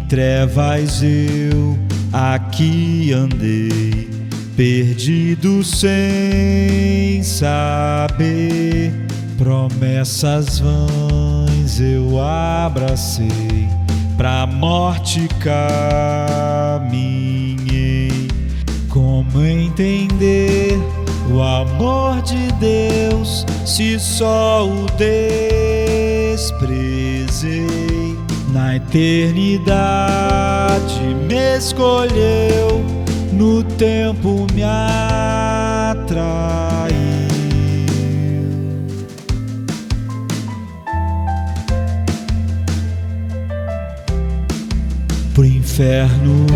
trevas eu aqui andei, perdido sem saber. Promessas vãs eu abracei, pra morte caminhei. Como entender o amor de Deus, se só o desprezei? Na eternidade me escolheu, no tempo me atraiu. Pro inferno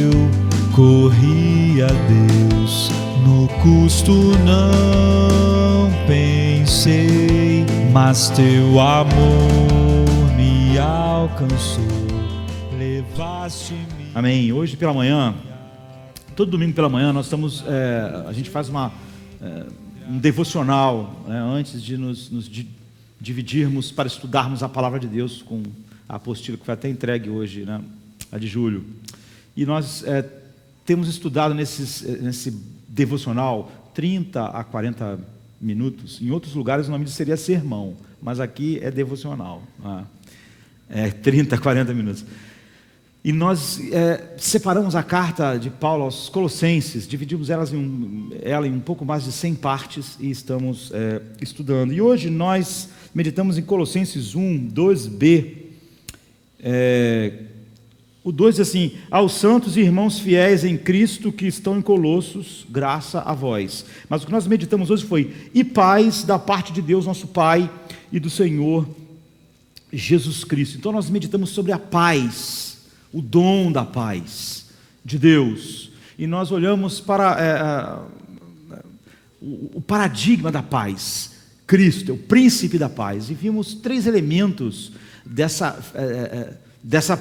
eu corri a Deus, no custo não pensei, mas teu amor me alcançou, levaste-me. Amém. Hoje pela manhã, todo domingo pela manhã, nós estamos, a gente faz um devocional, né, antes de nos dividirmos para estudarmos a palavra de Deus, com a apostila que foi até entregue hoje, né, a de julho. E nós temos estudado nesse devocional 30 a 40 minutos. Em outros lugares o nome disso seria sermão, mas aqui é devocional, né? 30 a 40 minutos. E nós separamos a carta de Paulo aos Colossenses, dividimos ela em um pouco mais de 100 partes e estamos estudando. E hoje nós meditamos em Colossenses 1, 2b. O 2 diz assim: aos santos e irmãos fiéis em Cristo que estão em Colossos, graça a vós. Mas o que nós meditamos hoje foi: e paz da parte de Deus nosso Pai e do Senhor Jesus Cristo. Então nós meditamos sobre a paz, o dom da paz de Deus, e nós olhamos para o paradigma da paz. Cristo é o príncipe da paz, e vimos 3 elementos dessa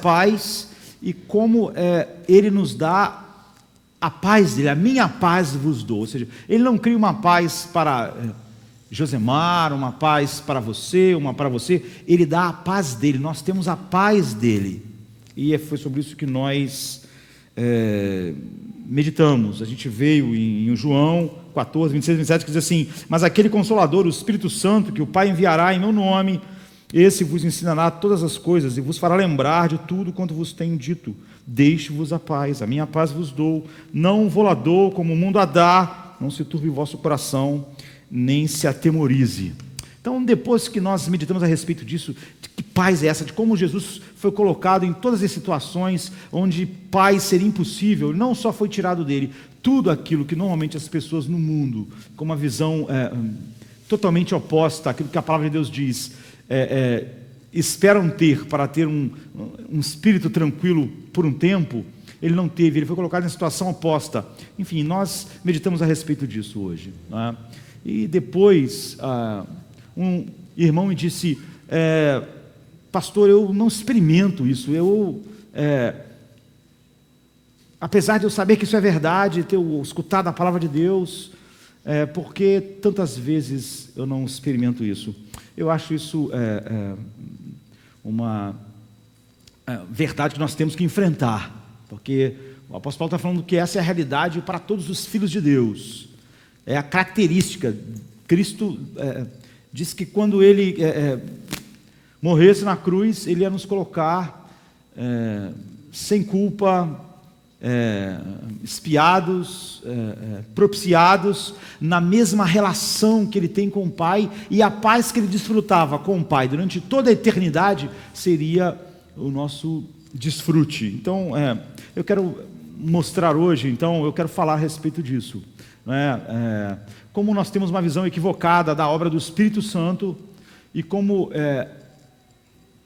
paz, e como ele nos dá a paz dele. A minha paz vos dou. Ou seja, ele não cria uma paz para Josemar, uma paz para você, uma para você. Ele dá a paz dele. Nós temos a paz dele. E foi sobre isso que nós meditamos. A gente veio em João 14, 26 e 27, que diz assim: mas aquele Consolador, o Espírito Santo, que o Pai enviará em meu nome, esse vos ensinará todas as coisas e vos fará lembrar de tudo quanto vos tenho dito. Deixe-vos a paz, a minha paz vos dou. Não vou lá dou como o mundo a dá. Não se turbe o vosso coração, nem se atemorize. Então, depois que nós meditamos a respeito disso, de que paz é essa, de como Jesus foi colocado em todas as situações onde paz seria impossível, não só foi tirado dele tudo aquilo que normalmente as pessoas no mundo, com uma visão totalmente oposta àquilo que a palavra de Deus diz, esperam ter para ter um espírito tranquilo por um tempo, ele não teve, ele foi colocado em situação oposta. Enfim, nós meditamos a respeito disso hoje, né? E depois um irmão me disse: pastor, eu não experimento isso, apesar de eu saber que isso é verdade, ter escutado a palavra de Deus, porque tantas vezes eu não experimento isso. Eu acho isso uma verdade que nós temos que enfrentar, porque o apóstolo Paulo está falando que essa é a realidade para todos os filhos de Deus, é a característica. Cristo disse que quando ele morresse na cruz, ele ia nos colocar sem culpa, espiados, propiciados na mesma relação que ele tem com o Pai, e a paz que ele desfrutava com o Pai durante toda a eternidade seria o nosso desfrute. Então, eu quero mostrar hoje, então, eu quero falar a respeito disso, né? Como nós temos uma visão equivocada da obra do Espírito Santo, e como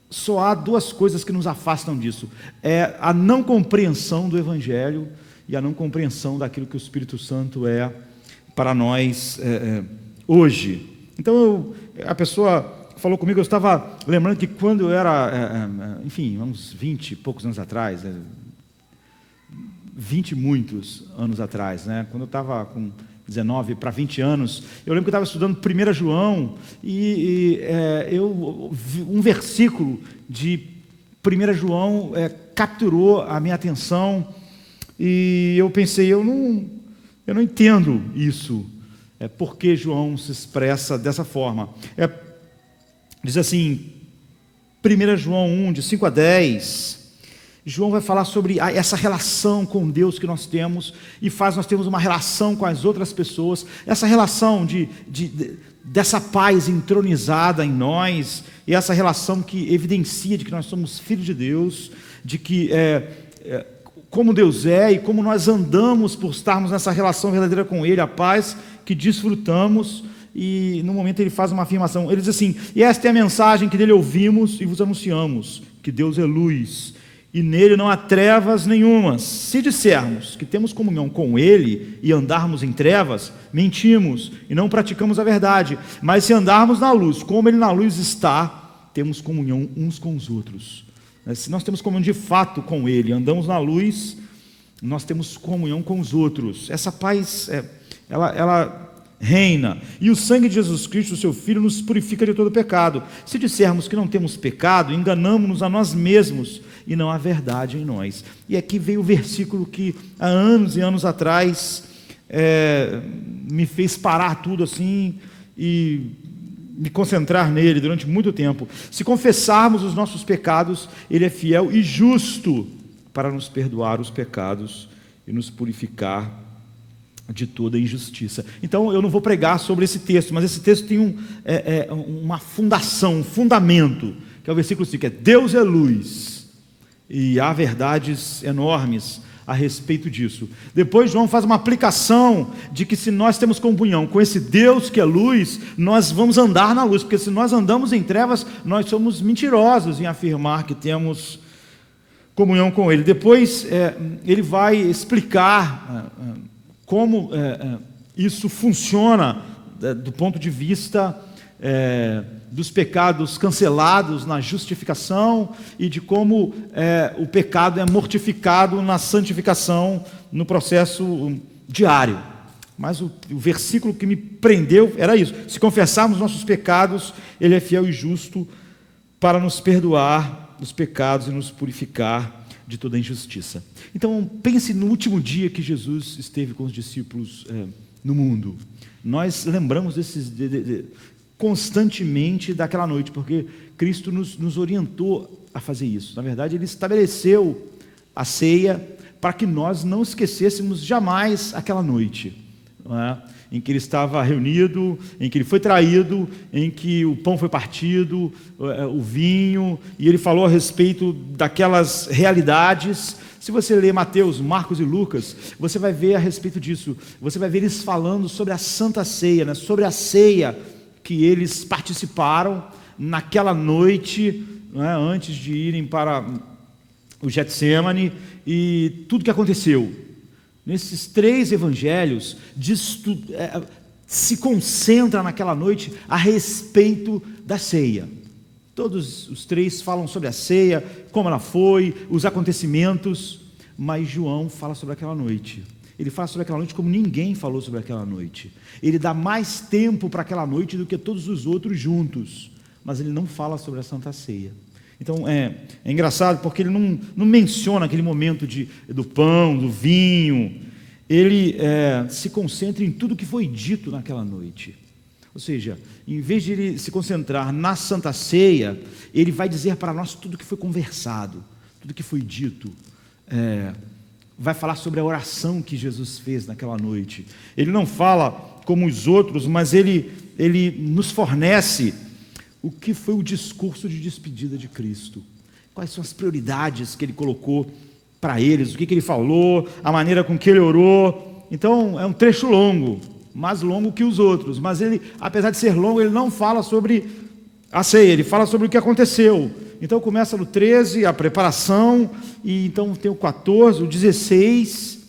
só há 2 coisas que nos afastam disso: a não compreensão do Evangelho e a não compreensão daquilo que o Espírito Santo é para nós hoje. Então, a pessoa falou comigo, eu estava lembrando que quando eu era, enfim, uns 20 e poucos anos atrás, 20 e muitos anos atrás, né? Quando eu estava com 19 para 20 anos, eu lembro que eu estava estudando 1 João, e eu vi um versículo de 1 João capturou a minha atenção e eu pensei, eu não entendo isso. Por que João se expressa dessa forma? Diz assim, 1 João 1, de 5 a 10, João vai falar sobre essa relação com Deus que nós temos e faz nós termos uma relação com as outras pessoas, essa relação dessa paz entronizada em nós, e essa relação que evidencia de que nós somos filhos de Deus, de que como Deus é e como nós andamos por estarmos nessa relação verdadeira com Ele, a paz que desfrutamos. E no momento ele faz uma afirmação, ele diz assim, e esta é a mensagem que dele ouvimos e vos anunciamos, que Deus é luz, e nele não há trevas nenhumas. Se dissermos que temos comunhão com Ele e andarmos em trevas, mentimos e não praticamos a verdade. Mas se andarmos na luz, como Ele na luz está, temos comunhão uns com os outros. Se nós temos comunhão de fato com Ele, andamos na luz, nós temos comunhão com os outros. Essa paz, ela reina. E o sangue de Jesus Cristo, o seu Filho, nos purifica de todo pecado. Se dissermos que não temos pecado, enganamos-nos a nós mesmos e não há verdade em nós. E aqui veio o versículo que há anos e anos atrás me fez parar tudo assim e me concentrar nele durante muito tempo. Se confessarmos os nossos pecados, Ele é fiel e justo para nos perdoar os pecados e nos purificar de toda injustiça. Então eu não vou pregar sobre esse texto, mas esse texto tem uma fundação, um fundamento, que é o versículo 5, Deus é luz, e há verdades enormes a respeito disso. Depois João faz uma aplicação de que se nós temos comunhão com esse Deus que é luz, nós vamos andar na luz, porque se nós andamos em trevas, nós somos mentirosos em afirmar que temos comunhão com Ele. Depois ele vai explicar como isso funciona do ponto de vista dos pecados cancelados na justificação e de como o pecado é mortificado na santificação no processo diário. Mas o versículo que me prendeu era isso: se confessarmos nossos pecados, Ele é fiel e justo para nos perdoar os pecados e nos purificar de toda injustiça. Então pense no último dia que Jesus esteve com os discípulos no mundo. Nós lembramos constantemente daquela noite, porque Cristo nos orientou a fazer isso. Na verdade, Ele estabeleceu a ceia para que nós não esquecêssemos jamais aquela noite, não é? Em que Ele estava reunido, em que Ele foi traído, em que o pão foi partido, o vinho, e Ele falou a respeito daquelas realidades. Se você ler Mateus, Marcos e Lucas, você vai ver a respeito disso. Você vai ver eles falando sobre a Santa Ceia, né? Sobre a ceia que eles participaram naquela noite, né? Antes de irem para o Getsemane, e tudo que aconteceu. Nesses 3 evangelhos, se concentra naquela noite a respeito da ceia. Todos os 3 falam sobre a ceia, como ela foi, os acontecimentos, mas João fala sobre aquela noite. Ele fala sobre aquela noite como ninguém falou sobre aquela noite. Ele dá mais tempo para aquela noite do que todos os outros juntos, mas ele não fala sobre a Santa Ceia. Então é engraçado porque ele não menciona aquele momento do pão, do vinho. Ele se concentra em tudo que foi dito naquela noite. Ou seja, em vez de ele se concentrar na Santa Ceia, ele vai dizer para nós tudo que foi conversado, tudo que foi dito. Vai falar sobre a oração que Jesus fez naquela noite. Ele não fala como os outros, mas ele nos fornece o que foi o discurso de despedida de Cristo. Quais são as prioridades que Ele colocou para eles, o que Ele falou, a maneira com que Ele orou. Então, é um trecho longo, mais longo que os outros, mas ele, apesar de ser longo, ele não fala sobre a ceia, ele fala sobre o que aconteceu. Então, começa no 13, a preparação, e então tem o 14, o 16,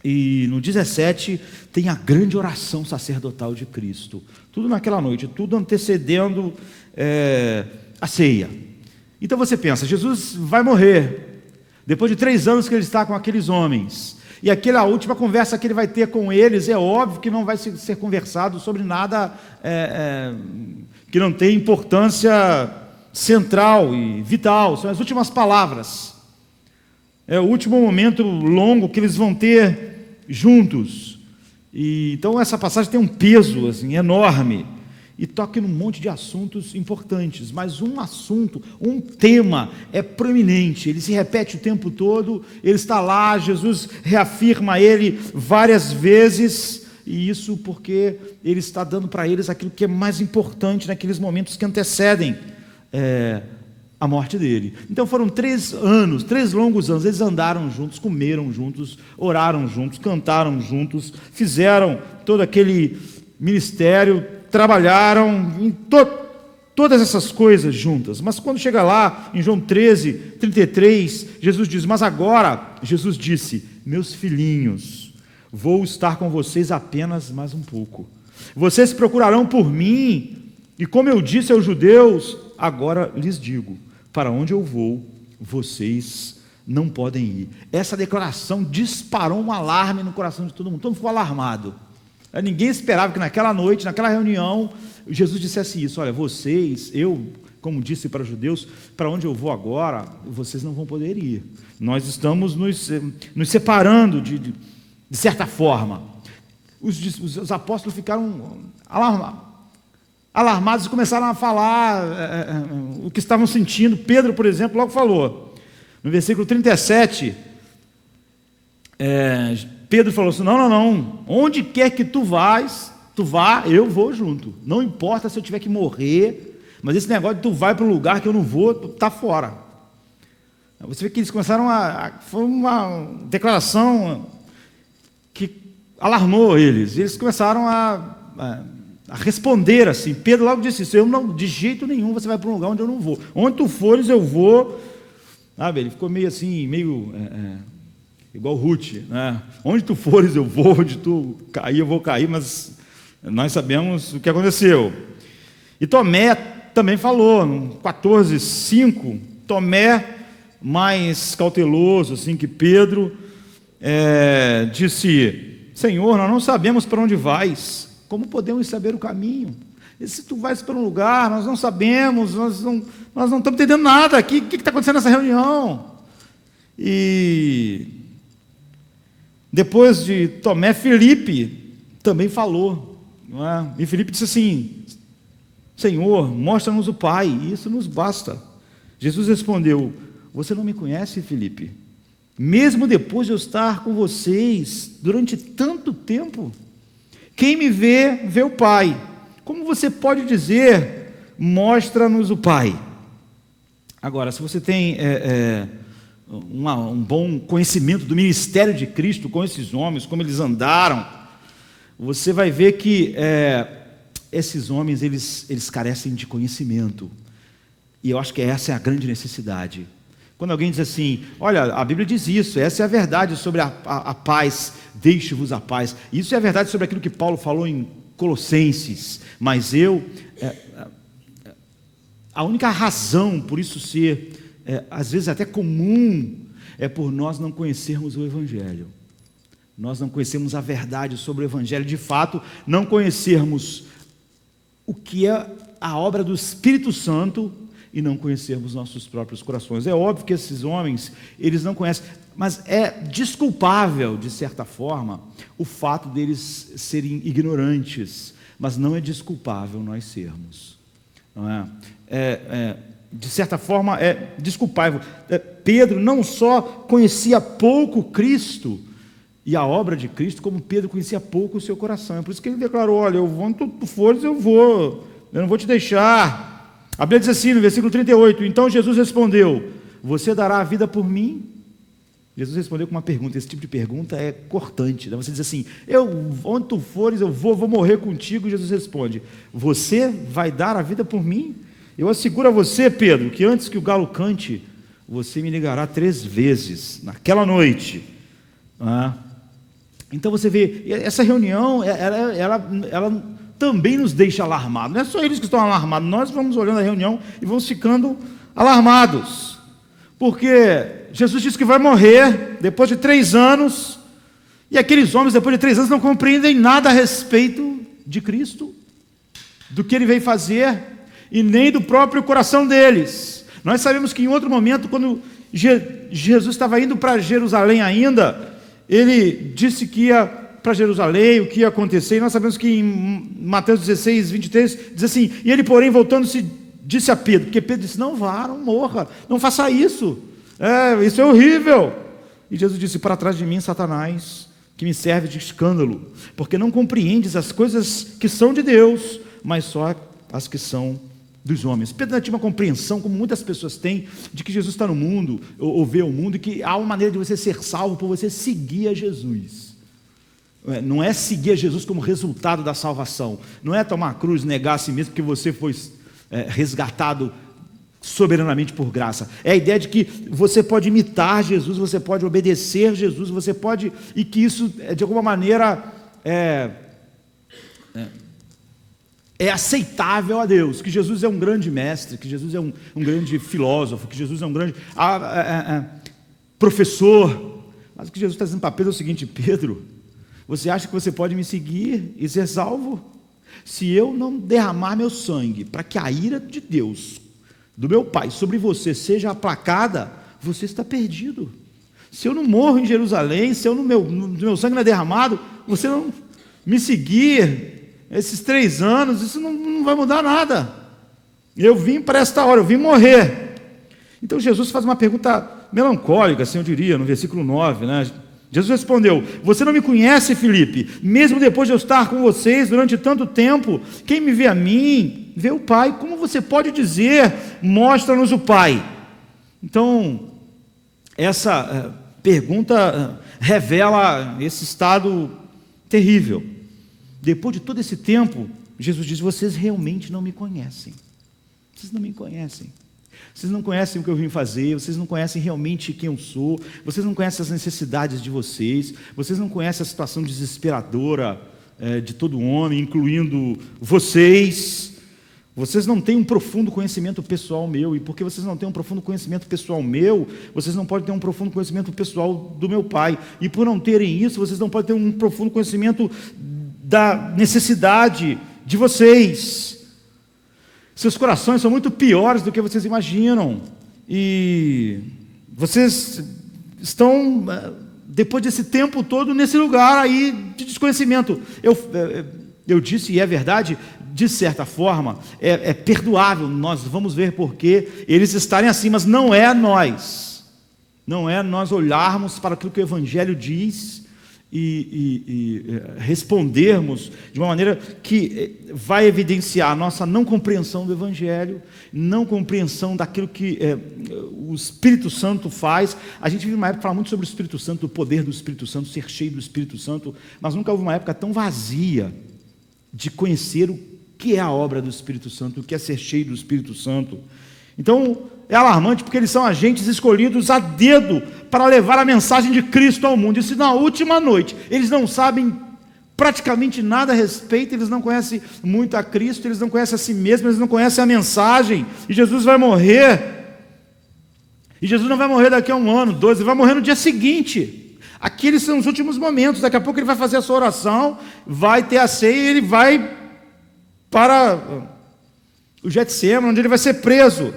e no 17 tem a grande oração sacerdotal de Cristo. Tudo naquela noite, tudo antecedendo a ceia. Então você pensa, Jesus vai morrer, depois de 3 anos que Ele está com aqueles homens, e aquela última conversa que Ele vai ter com eles, é óbvio que não vai ser conversado sobre nada que não tem importância central e vital, são as últimas palavras. É o último momento longo que eles vão ter juntos. E então essa passagem tem um peso assim, enorme. E toca num monte de assuntos importantes, mas um assunto, um tema é proeminente, ele se repete o tempo todo, ele está lá, Jesus reafirma ele várias vezes, e isso porque ele está dando para eles aquilo que é mais importante naqueles momentos que antecedem a morte dele. Então foram 3 longos anos, eles andaram juntos, comeram juntos, oraram juntos, cantaram juntos, fizeram todo aquele ministério, trabalharam em todas essas coisas juntas. Mas quando chega lá, em João 13, 33, Jesus diz, mas agora, Jesus disse, meus filhinhos, vou estar com vocês apenas mais um pouco. Vocês procurarão por mim, e como eu disse aos judeus, agora lhes digo, para onde eu vou, vocês não podem ir. Essa declaração disparou um alarme no coração de todo mundo ficou alarmado. Ninguém esperava que naquela noite, naquela reunião, Jesus dissesse isso, olha, vocês, eu, como disse para os judeus, para onde eu vou agora, vocês não vão poder ir. Nós estamos nos separando de certa forma. Os apóstolos ficaram alarmados e começaram a falar o que estavam sentindo. Pedro, por exemplo, logo falou, no versículo 37, Pedro falou assim, não, onde quer que tu vá, eu vou junto, não importa se eu tiver que morrer, mas esse negócio de tu vai para um lugar que eu não vou, tu está fora. Você vê que eles começaram foi uma declaração que alarmou eles começaram a responder assim. Pedro logo disse isso, de jeito nenhum você vai para um lugar onde eu não vou, onde tu fores eu vou, sabe? Ele ficou meio assim, igual Ruth, né? Onde tu fores eu vou, onde tu cair eu vou cair, mas nós sabemos o que aconteceu. E Tomé também falou, no 14:5, Tomé, mais cauteloso assim que Pedro, disse, Senhor, nós não sabemos para onde vais, como podemos saber o caminho? E se tu vais para um lugar, nós não sabemos, nós não estamos entendendo nada, o que está acontecendo nessa reunião? E depois de Tomé, Filipe também falou, não é? E Filipe disse assim, Senhor, mostra-nos o Pai, isso nos basta. Jesus respondeu, você não me conhece, Filipe? Mesmo depois de eu estar com vocês durante tanto tempo, quem me vê, vê o Pai. Como você pode dizer, mostra-nos o Pai? Agora, se você tem um bom conhecimento do ministério de Cristo com esses homens, como eles andaram, você vai ver que esses homens, eles carecem de conhecimento, e eu acho que essa é a grande necessidade. Quando alguém diz assim, olha, a Bíblia diz isso, essa é a verdade sobre a paz, deixe-vos a paz, isso é a verdade sobre aquilo que Paulo falou em Colossenses, mas a única razão por isso ser às vezes até comum, é por nós não conhecermos o Evangelho. Nós não conhecemos a verdade sobre o Evangelho, de fato, não conhecermos o que é a obra do Espírito Santo e não conhecermos nossos próprios corações. É óbvio que esses homens, eles não conhecem, mas é desculpável, de certa forma, o fato deles serem ignorantes, mas não é desculpável nós sermos. Não é? De certa forma, é desculpável. Pedro não só conhecia pouco Cristo e a obra de Cristo, como Pedro conhecia pouco o seu coração. É por isso que ele declarou, olha, onde tu fores eu vou, eu não vou te deixar. A Bíblia diz assim, no versículo 38, então Jesus respondeu, você dará a vida por mim? Jesus respondeu com uma pergunta, esse tipo de pergunta é cortante, né? Você diz assim, onde tu fores eu vou morrer contigo, e Jesus responde, você vai dar a vida por mim? Eu asseguro a você, Pedro, que antes que o galo cante, você me negará 3 vezes, naquela noite. Então você vê, essa reunião, ela também nos deixa alarmados. Não é só eles que estão alarmados, nós vamos olhando a reunião e vamos ficando alarmados. Porque Jesus disse que vai morrer depois de 3 anos, e aqueles homens, depois de 3 anos, não compreendem nada a respeito de Cristo, do que Ele veio fazer, e nem do próprio coração deles. Nós sabemos que em outro momento, quando Jesus estava indo para Jerusalém ainda, ele disse que ia para Jerusalém, o que ia acontecer, e nós sabemos que em Mateus 16, 23, diz assim: e ele, porém, voltando-se, disse a Pedro, porque Pedro disse: não vá, não morra, não faça isso, isso é horrível. E Jesus disse: para trás de mim, Satanás, que me serve de escândalo, porque não compreendes as coisas que são de Deus, mas só as que são dos homens. Pedro não tinha uma compreensão, como muitas pessoas têm, de que Jesus está no mundo, ou vê o mundo, e que há uma maneira de você ser salvo por você seguir a Jesus. Não é seguir a Jesus como resultado da salvação, não é tomar a cruz, negar a si mesmo, porque você foi resgatado soberanamente por graça. É a ideia de que você pode imitar Jesus, você pode obedecer Jesus, você pode, e que isso, de alguma maneira, é aceitável a Deus, que Jesus é um grande mestre, que Jesus é um grande filósofo, que Jesus é um grande professor. Mas o que Jesus está dizendo para Pedro é o seguinte: Pedro, você acha que você pode me seguir e ser salvo? Se eu não derramar meu sangue para que a ira de Deus, do meu Pai, sobre você seja aplacada, você está perdido. Se eu não morro em Jerusalém, se meu sangue não é derramado, você não me seguir esses 3 anos, isso não vai mudar nada. Eu vim para esta hora, eu vim morrer. Então Jesus faz uma pergunta melancólica, assim eu diria, no versículo 9, né? Jesus respondeu: você não me conhece, Filipe, mesmo depois de eu estar com vocês durante tanto tempo. Quem me vê a mim, vê o Pai. Como você pode dizer, mostra-nos o Pai? Então, essa pergunta revela esse estado terrível. Depois de todo esse tempo, Jesus diz: vocês realmente não me conhecem. Vocês não me conhecem. Vocês não conhecem o que eu vim fazer, vocês não conhecem realmente quem eu sou, vocês não conhecem as necessidades de vocês não conhecem a situação desesperadora de todo homem, incluindo vocês. Vocês não têm um profundo conhecimento pessoal meu, e porque vocês não têm um profundo conhecimento pessoal meu, vocês não podem ter um profundo conhecimento pessoal do meu Pai, e por não terem isso, vocês não podem ter um profundo conhecimento da necessidade de vocês. Seus corações são muito piores do que vocês imaginam, e vocês estão, depois desse tempo todo, nesse lugar aí de desconhecimento. Eu disse, e é verdade, de certa forma, é perdoável, nós vamos ver porquê eles estarem assim, mas não é nós olharmos para aquilo que o Evangelho diz e respondermos de uma maneira que vai evidenciar a nossa não compreensão do Evangelho, não compreensão daquilo que o Espírito Santo faz. A gente vive uma época que fala muito sobre o Espírito Santo, o poder do Espírito Santo, ser cheio do Espírito Santo, mas nunca houve uma época tão vazia de conhecer o que é a obra do Espírito Santo, o que é ser cheio do Espírito Santo. Então, é alarmante porque eles são agentes escolhidos a dedo para levar a mensagem de Cristo ao mundo. E se na última noite eles não sabem praticamente nada a respeito, eles não conhecem muito a Cristo, eles não conhecem a si mesmos, eles não conhecem a mensagem, e Jesus vai morrer. E Jesus não vai morrer daqui a 1 ano, 2, ele vai morrer no dia seguinte. Aqueles são os últimos momentos. Daqui a pouco ele vai fazer a sua oração, vai ter a ceia e ele vai para o Getsêmani, onde ele vai ser preso.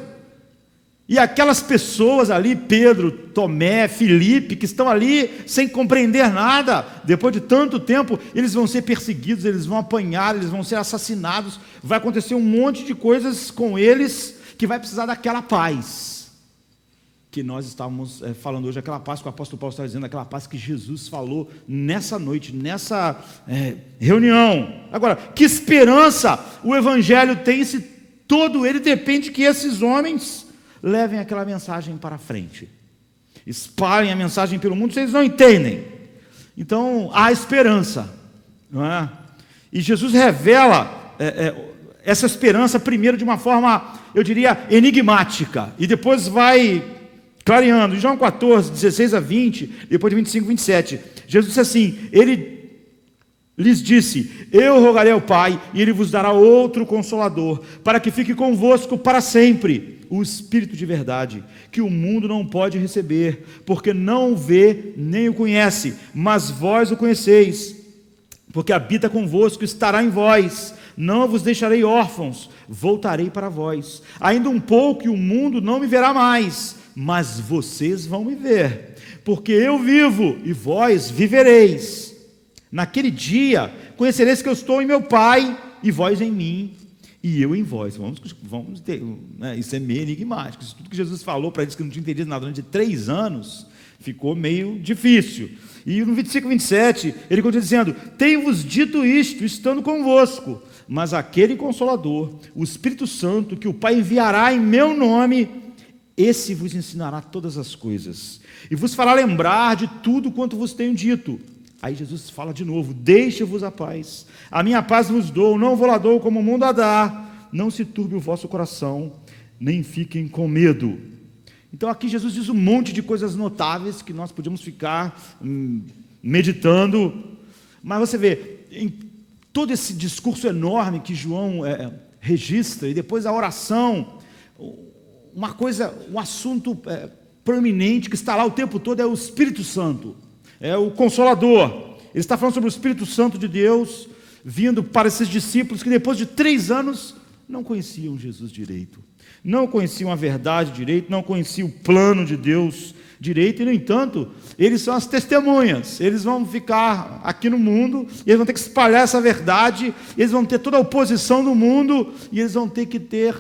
E aquelas pessoas ali, Pedro, Tomé, Filipe, que estão ali sem compreender nada, depois de tanto tempo, eles vão ser perseguidos, eles vão apanhar, eles vão ser assassinados, vai acontecer um monte de coisas com eles, que vai precisar daquela paz que nós estávamos falando hoje, aquela paz que o apóstolo Paulo está dizendo, aquela paz que Jesus falou nessa noite, nessa reunião. Agora, que esperança o Evangelho tem se todo ele depende que esses homens levem aquela mensagem para frente, espalhem a mensagem pelo mundo, vocês não entendem. Então, há esperança, não é? E Jesus revela essa esperança primeiro de uma forma, eu diria, enigmática, e depois vai clareando. Em João 14, 16 a 20, depois de 25 a 27, Jesus disse assim, ele lhes disse, eu rogarei ao Pai, e Ele vos dará outro Consolador, para que fique convosco para sempre, o Espírito de verdade, que o mundo não pode receber, porque não o vê nem o conhece, mas vós o conheceis, porque habita convosco, estará em vós, não vos deixarei órfãos, voltarei para vós. Ainda um pouco e o mundo não me verá mais, mas vocês vão me ver, porque eu vivo e vós vivereis. Naquele dia conhecereis que eu estou em meu Pai, e vós em mim, e eu em vós. Vamos ter, né? Isso é meio enigmático. Isso tudo que Jesus falou para eles que não tinham entendido nada durante 3 anos, ficou meio difícil. E no 25, 27, ele continua dizendo: tenho-vos dito isto, estando convosco, mas aquele Consolador, o Espírito Santo, que o Pai enviará em meu nome, esse vos ensinará todas as coisas, e vos fará lembrar de tudo quanto vos tenho dito. Aí Jesus fala de novo: deixe-vos a paz, a minha paz vos dou, não vou lá dou como o mundo a dá, não se turbe o vosso coração, nem fiquem com medo. Então aqui Jesus diz um monte de coisas notáveis que nós podíamos ficar meditando, mas você vê, em todo esse discurso enorme que João registra, e depois a oração, uma coisa, um assunto proeminente que está lá o tempo todo é o Espírito Santo, é o Consolador. Ele está falando sobre o Espírito Santo de Deus, vindo para esses discípulos que depois de 3 anos não conheciam Jesus direito, não conheciam a verdade direito, não conheciam o plano de Deus direito, e no entanto, eles são as testemunhas, eles vão ficar aqui no mundo, e eles vão ter que espalhar essa verdade, eles vão ter toda a oposição do mundo, e eles vão ter que ter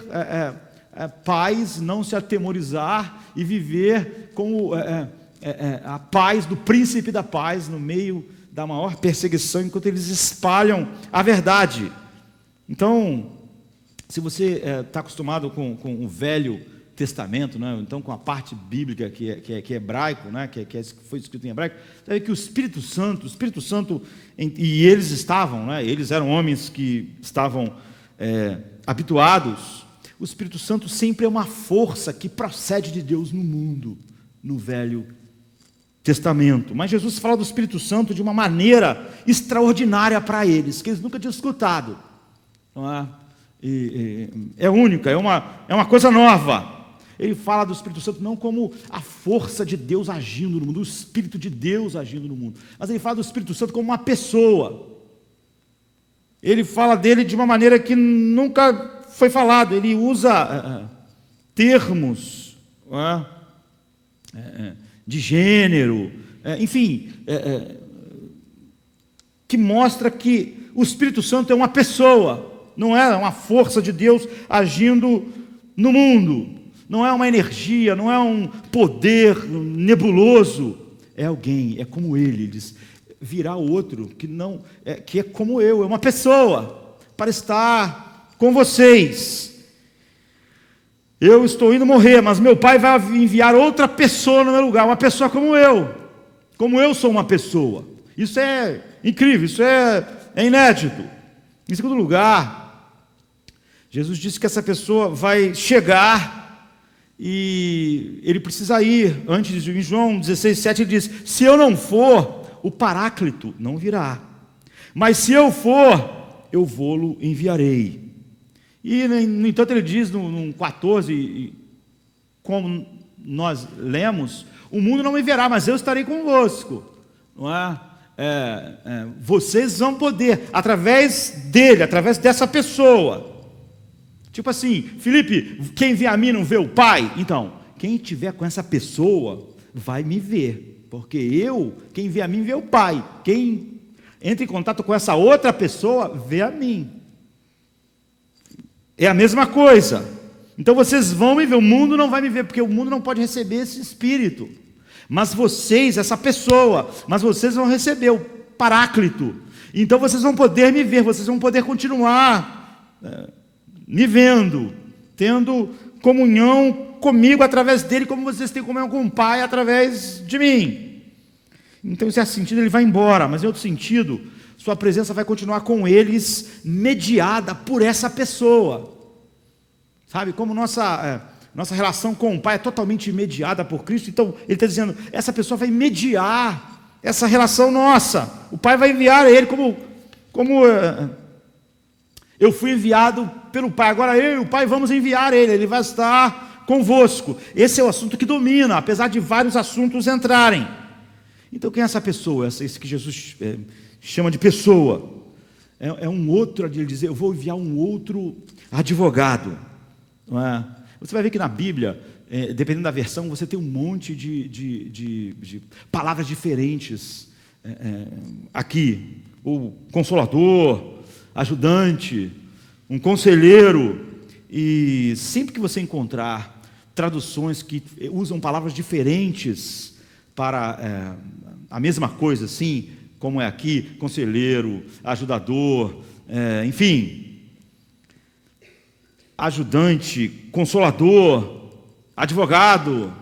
paz, não se atemorizar, e viver com a paz do príncipe da paz, no meio da maior perseguição, enquanto eles espalham a verdade. Então, se você está acostumado com o Velho Testamento, né? Então com a parte bíblica que é hebraico, né? que foi escrito em hebraico, você vê que o Espírito Santo, e eles estavam, né? Eles eram homens que estavam habituados. O Espírito Santo sempre é uma força que procede de Deus no mundo, no Velho Testamento. Mas Jesus fala do Espírito Santo de uma maneira extraordinária para eles, que eles nunca tinham escutado. Não é? É única, é uma coisa nova. Ele fala do Espírito Santo não como a força de Deus agindo no mundo, o Espírito de Deus agindo no mundo, mas ele fala do Espírito Santo como uma pessoa. Ele fala dele de uma maneira que nunca foi falado. Ele usa termos de gênero, enfim, que mostra que o Espírito Santo é uma pessoa, não é uma força de Deus agindo no mundo, não é uma energia, não é um poder nebuloso, é alguém, é como ele diz, virá outro que é como eu, é uma pessoa para estar com vocês. Eu estou indo morrer, mas meu Pai vai enviar outra pessoa no meu lugar, uma pessoa como eu sou uma pessoa. Isso é incrível, isso é inédito. Em segundo lugar, Jesus disse que essa pessoa vai chegar e ele precisa ir. Antes, em João 16:7, ele diz: se eu não for, o Paráclito não virá, mas se eu for, eu vou-lo enviarei. E, no entanto, ele diz no 14, como nós lemos: o mundo não me verá, mas eu estarei convosco. Não é? Vocês vão poder, através dele, através dessa pessoa. Tipo assim, Felipe, quem vê a mim não vê o Pai? Então, quem estiver com essa pessoa vai me ver, porque quem vê a mim vê o Pai. Quem entra em contato com essa outra pessoa vê a mim. É a mesma coisa. Então vocês vão me ver, o mundo não vai me ver, porque o mundo não pode receber esse Espírito. Mas vocês, essa pessoa, mas vocês vão receber o Paráclito. Então vocês vão poder me ver, vocês vão poder continuar me vendo, tendo comunhão comigo através dele, como vocês têm comunhão com o Pai através de mim. Então, em certo sentido, ele vai embora, mas em outro sentido, sua presença vai continuar com eles, mediada por essa pessoa. Sabe, como nossa relação com o Pai é totalmente mediada por Cristo, então ele está dizendo, essa pessoa vai mediar essa relação nossa. O Pai vai enviar ele como eu fui enviado pelo Pai, agora eu e o Pai vamos enviar ele vai estar convosco. Esse é o assunto que domina, apesar de vários assuntos entrarem. Então quem é essa pessoa? Esse que Jesus chama de pessoa. É um outro, ele diz, eu vou enviar um outro advogado. Não é? Você vai ver que na Bíblia, dependendo da versão, você tem um monte de palavras diferentes aqui. O consolador, ajudante, um conselheiro. E sempre que você encontrar traduções que usam palavras diferentes para a mesma coisa, assim, como é aqui, conselheiro, ajudador, enfim, ajudante, consolador, advogado,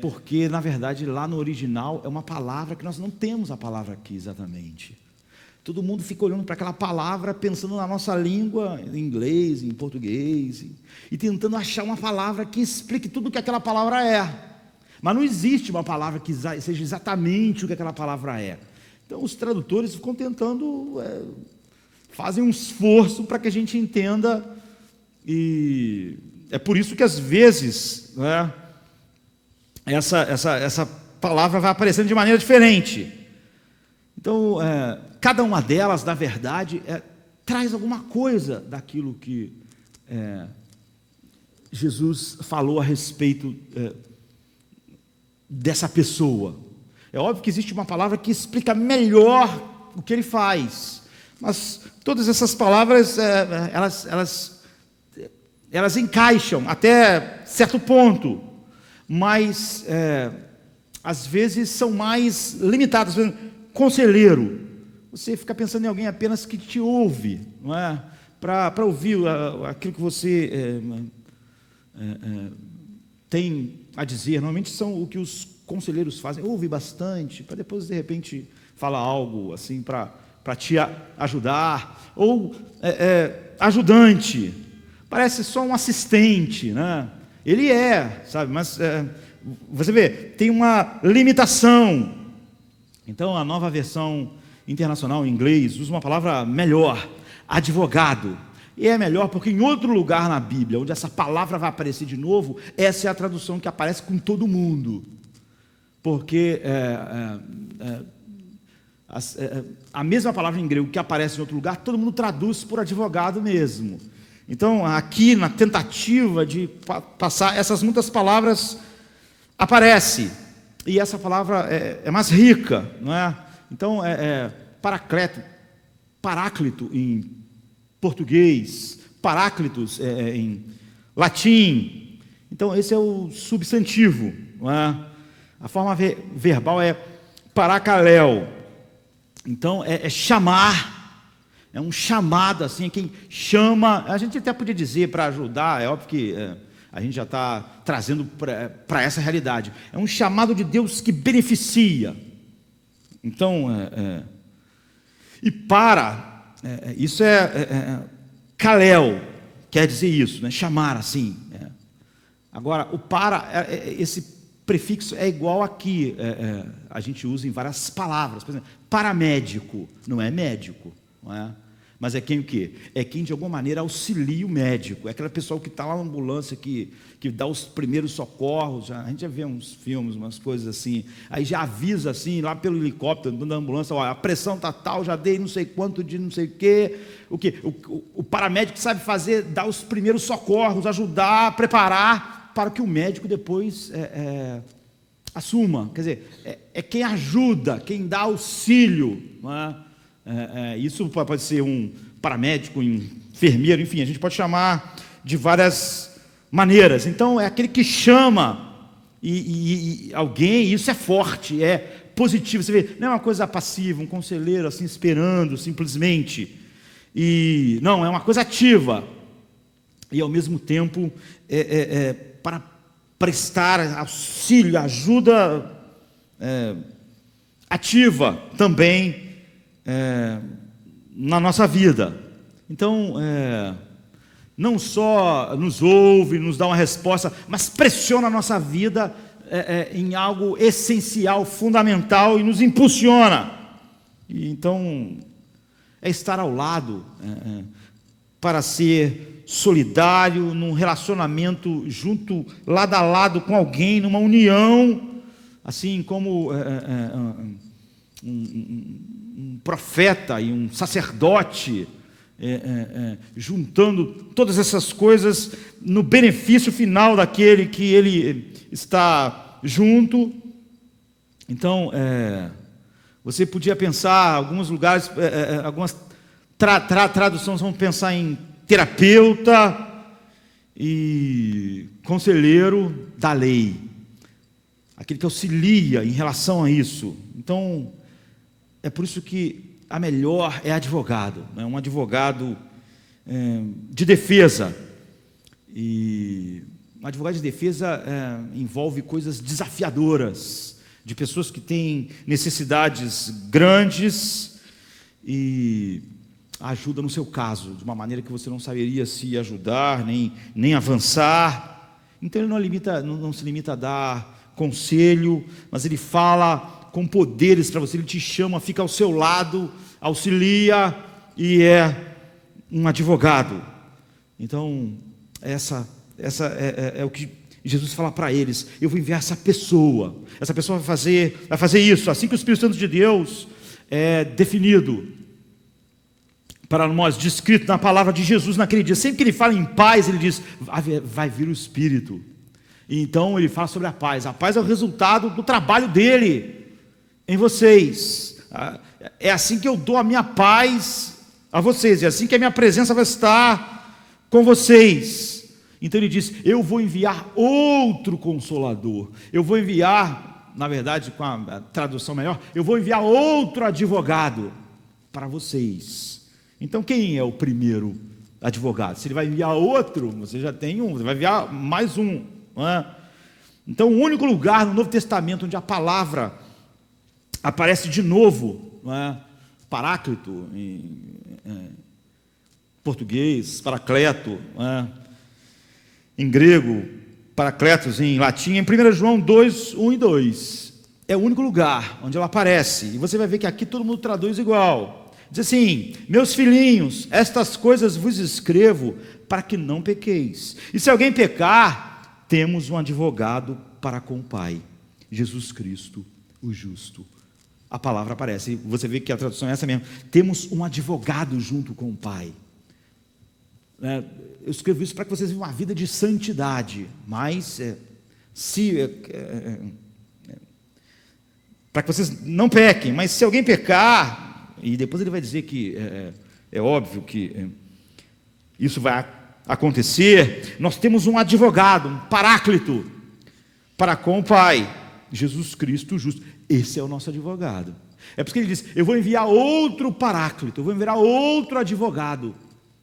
porque, na verdade, lá no original é uma palavra que nós não temos a palavra aqui exatamente. Todo mundo fica olhando para aquela palavra, pensando na nossa língua, em inglês, em português, e tentando achar uma palavra que explique tudo o que aquela palavra é. Mas não existe uma palavra que seja exatamente o que aquela palavra é. Então, os tradutores ficam tentando, fazem um esforço para que a gente entenda, e é por isso que, às vezes, essa palavra vai aparecendo de maneira diferente. Então, cada uma delas, na verdade, traz alguma coisa daquilo que Jesus falou a respeito dessa pessoa. É óbvio que existe uma palavra que explica melhor o que ele faz, mas todas essas palavras, elas encaixam até certo ponto, mas às vezes são mais limitadas. Por exemplo, conselheiro, você fica pensando em alguém apenas que te ouve, não é? Para ouvir aquilo que você tem a dizer. Normalmente são o que os conselheiros fazem, ouve bastante, para depois de repente falar algo assim para te ajudar. Ou ajudante, parece só um assistente, né? Ele sabe, mas você vê, tem uma limitação. Então, a Nova Versão Internacional em inglês usa uma palavra melhor, advogado. E é melhor porque em outro lugar na Bíblia, onde essa palavra vai aparecer de novo, essa é a tradução que aparece com todo mundo. Porque a mesma palavra em grego que aparece em outro lugar, todo mundo traduz por advogado mesmo. Então, aqui na tentativa de passar essas muitas palavras, aparece. E essa palavra é mais rica, não é? Então, paráclito em português, paráclitos em latim. Então, esse é o substantivo, não é? A forma verbal é paracaléu. Então, chamar, é um chamado, assim, quem chama. A gente até podia dizer para ajudar, é óbvio que a gente já está trazendo para essa realidade. É um chamado de Deus que beneficia. Então, e isso kaléu, quer dizer isso, né? Chamar assim. Agora, o esse prefixo é igual aqui, a gente usa em várias palavras. Por exemplo, paramédico, não é médico, não é? Mas é quem o quê? É quem de alguma maneira auxilia o médico. É aquela pessoa que está lá na ambulância, que dá os primeiros socorros. A gente já vê uns filmes, umas coisas assim. Aí já avisa assim, lá pelo helicóptero, dentro da ambulância, a pressão está tal, já dei não sei quanto de não sei o quê. O paramédico sabe dar os primeiros socorros, ajudar, preparar, para que o médico depois assuma. Quer dizer, é quem ajuda, quem dá auxílio, não é? Isso pode ser um paramédico, um enfermeiro, enfim, a gente pode chamar de várias maneiras. Então, é aquele que chama e alguém, isso é forte, é positivo. Você vê, não é uma coisa passiva, um conselheiro assim esperando simplesmente. Não, é uma coisa ativa. E ao mesmo tempo para prestar auxílio, ajuda ativa também na nossa vida. Então, não só nos ouve, nos dá uma resposta, mas pressiona a nossa vida em algo essencial, fundamental, e nos impulsiona. Então, é estar ao lado, para ser solidário, num relacionamento junto, lado a lado com alguém, numa união, assim como um profeta e um sacerdote juntando todas essas coisas no benefício final daquele que ele está junto. Então, você podia pensar, alguns lugares, algumas traduções vão pensar em terapeuta e conselheiro da lei, aquele que auxilia em relação a isso. Então, é por isso que a melhor é advogado, né? Um advogado de defesa. E um advogado de defesa envolve coisas desafiadoras, de pessoas que têm necessidades grandes e ajuda no seu caso, de uma maneira que você não saberia se ajudar, nem avançar. Então ele não se limita a dar conselho, mas ele fala com poderes para você, ele te chama, fica ao seu lado, auxilia e é um advogado. Então, essa é o que Jesus fala para eles: eu vou enviar essa pessoa vai fazer isso, assim que o Espírito Santo de Deus é definido para nós, descrito na palavra de Jesus naquele dia. Sempre que ele fala em paz, ele diz: vai vir o Espírito. E então ele fala sobre a paz. A paz é o resultado do trabalho dele em vocês. É assim que eu dou a minha paz a vocês, é assim que a minha presença vai estar com vocês. Então ele diz: eu vou enviar outro Consolador, eu vou enviar, na verdade, com a tradução melhor, eu vou enviar outro advogado para vocês. Então quem é o primeiro advogado? Se ele vai enviar outro, você já tem um, você vai enviar mais um, não é? Então o único lugar no Novo Testamento onde a palavra aparece de novo, não é? Paráclito em português, paracleto, não é? Em grego, paracletos em latim, em 1 João 2, 1 e 2. É o único lugar onde ela aparece. E você vai ver que aqui todo mundo traduz igual. Diz assim: meus filhinhos, estas coisas vos escrevo para que não pequeis. E se alguém pecar, temos um advogado para com o Pai, Jesus Cristo, o justo. A palavra aparece, você vê que a tradução é essa mesmo: temos um advogado junto com o Pai. Eu escrevo isso para que vocês vivam uma vida de santidade, mas para que vocês não pequem. Mas se alguém pecar, e depois ele vai dizer que é óbvio que isso vai acontecer, nós temos um advogado, um paráclito para com o Pai, Jesus Cristo justo. Esse é o nosso advogado. É por isso que ele diz: eu vou enviar outro paráclito, eu vou enviar outro advogado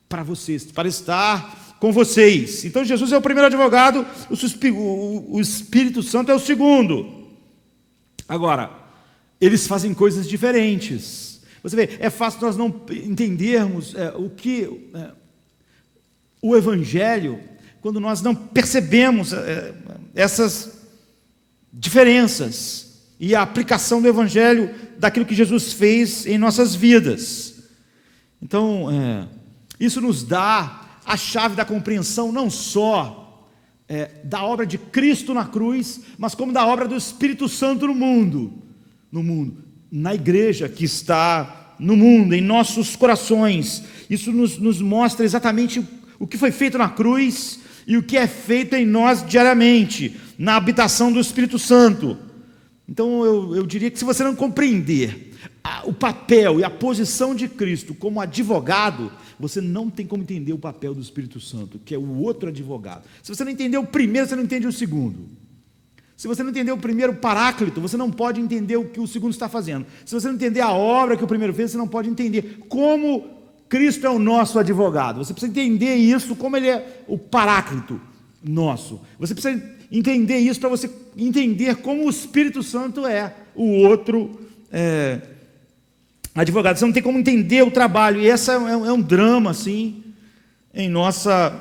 para vocês, para estar com vocês. Então Jesus é o primeiro advogado, o Espírito Santo é o segundo. Agora, eles fazem coisas diferentes. Você vê, é fácil nós não entendermos o Evangelho quando nós não percebemos essas diferenças e a aplicação do Evangelho daquilo que Jesus fez em nossas vidas. Então, isso nos dá a chave da compreensão não só da obra de Cristo na cruz, mas como da obra do Espírito Santo no mundo, na igreja que está no mundo, em nossos corações. Isso nos mostra exatamente o que foi feito na cruz e o que é feito em nós diariamente, na habitação do Espírito Santo. Então eu diria que se você não compreender o papel e a posição de Cristo como advogado, você não tem como entender o papel do Espírito Santo, que é o outro advogado. Se você não entender o primeiro, você não entende o segundo. Se você não entender o primeiro paráclito, você não pode entender o que o segundo está fazendo. Se você não entender a obra que o primeiro fez, você não pode entender como Cristo é o nosso advogado. Você precisa entender isso, como ele é o paráclito nosso. Você precisa entender isso para você entender como o Espírito Santo é o outro advogado. Você não tem como entender o trabalho. E esse é um drama, assim, em nossa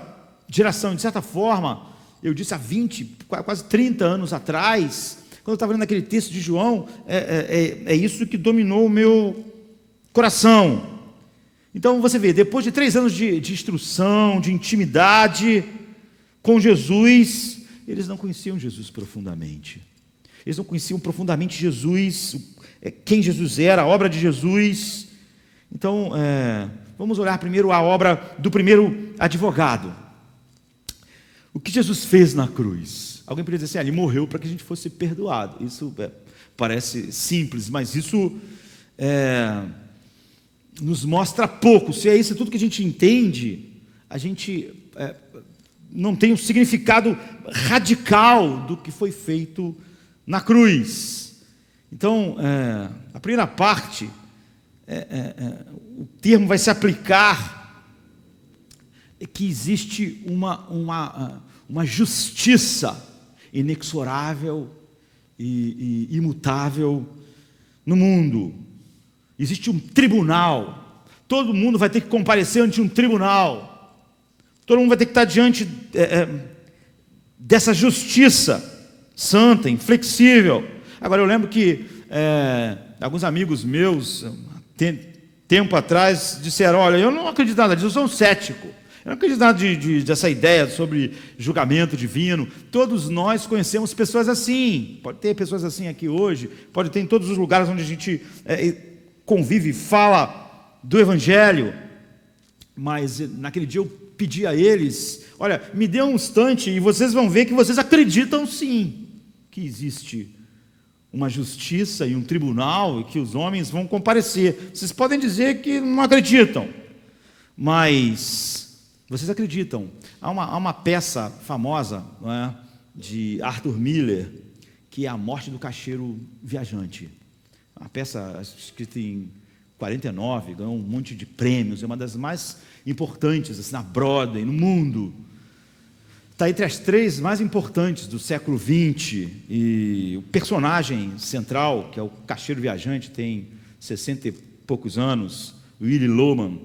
geração. De certa forma, eu disse há 20, quase 30 anos atrás, quando eu estava lendo aquele texto de João, é isso que dominou o meu coração. Então você vê, depois de 3 anos de instrução, de intimidade com Jesus, eles não conheciam Jesus profundamente. Eles não conheciam profundamente Jesus, quem Jesus era, a obra de Jesus. Então, vamos olhar primeiro a obra do primeiro advogado. O que Jesus fez na cruz? Alguém poderia dizer assim, ele morreu para que a gente fosse perdoado. Isso parece simples, mas isso nos mostra pouco. Se é isso tudo que a gente entende, a gente não tem um significado radical do que foi feito na cruz. Então, a primeira parte, o termo vai se aplicar que existe uma justiça inexorável e imutável no mundo. Existe um tribunal. Todo mundo vai ter que comparecer ante um tribunal. Todo mundo vai ter que estar diante dessa justiça santa, inflexível. Agora, eu lembro que alguns amigos meus, tempo atrás, disseram, olha, eu não acredito nada disso, eu sou um cético. Eu não acredito nada dessa ideia sobre julgamento divino. Todos nós conhecemos pessoas assim. Pode ter pessoas assim aqui hoje, pode ter em todos os lugares onde a gente convive, fala do Evangelho. Mas naquele dia eu pedi a eles, olha, me dê um instante e vocês vão ver que vocês acreditam sim, que existe uma justiça e um tribunal e que os homens vão comparecer. Vocês podem dizer que não acreditam, mas vocês acreditam. Há uma peça famosa, não é, de Arthur Miller, que é A Morte do Caixeiro Viajante. Uma peça escrita em 49, ganhou um monte de prêmios, é uma das mais importantes assim, na Broadway, no mundo. Está entre as 3 mais importantes do século XX, e o personagem central, que é o Caixeiro Viajante, tem 60 e poucos anos, Willy Loman.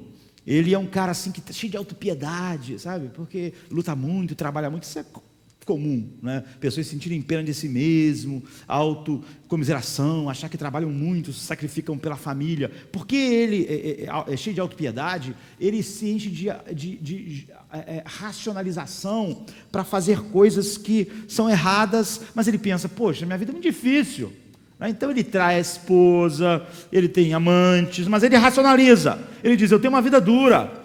Ele é um cara assim que está cheio de autopiedade, sabe? Porque luta muito, trabalha muito, isso é comum, né? Pessoas sentirem pena de si mesmo, autocomiseração, achar que trabalham muito, se sacrificam pela família. Porque ele é cheio de autopiedade, ele se enche de racionalização para fazer coisas que são erradas, mas ele pensa, poxa, minha vida é muito difícil. Então ele trai a esposa, ele tem amantes, mas ele racionaliza. Ele diz, eu tenho uma vida dura.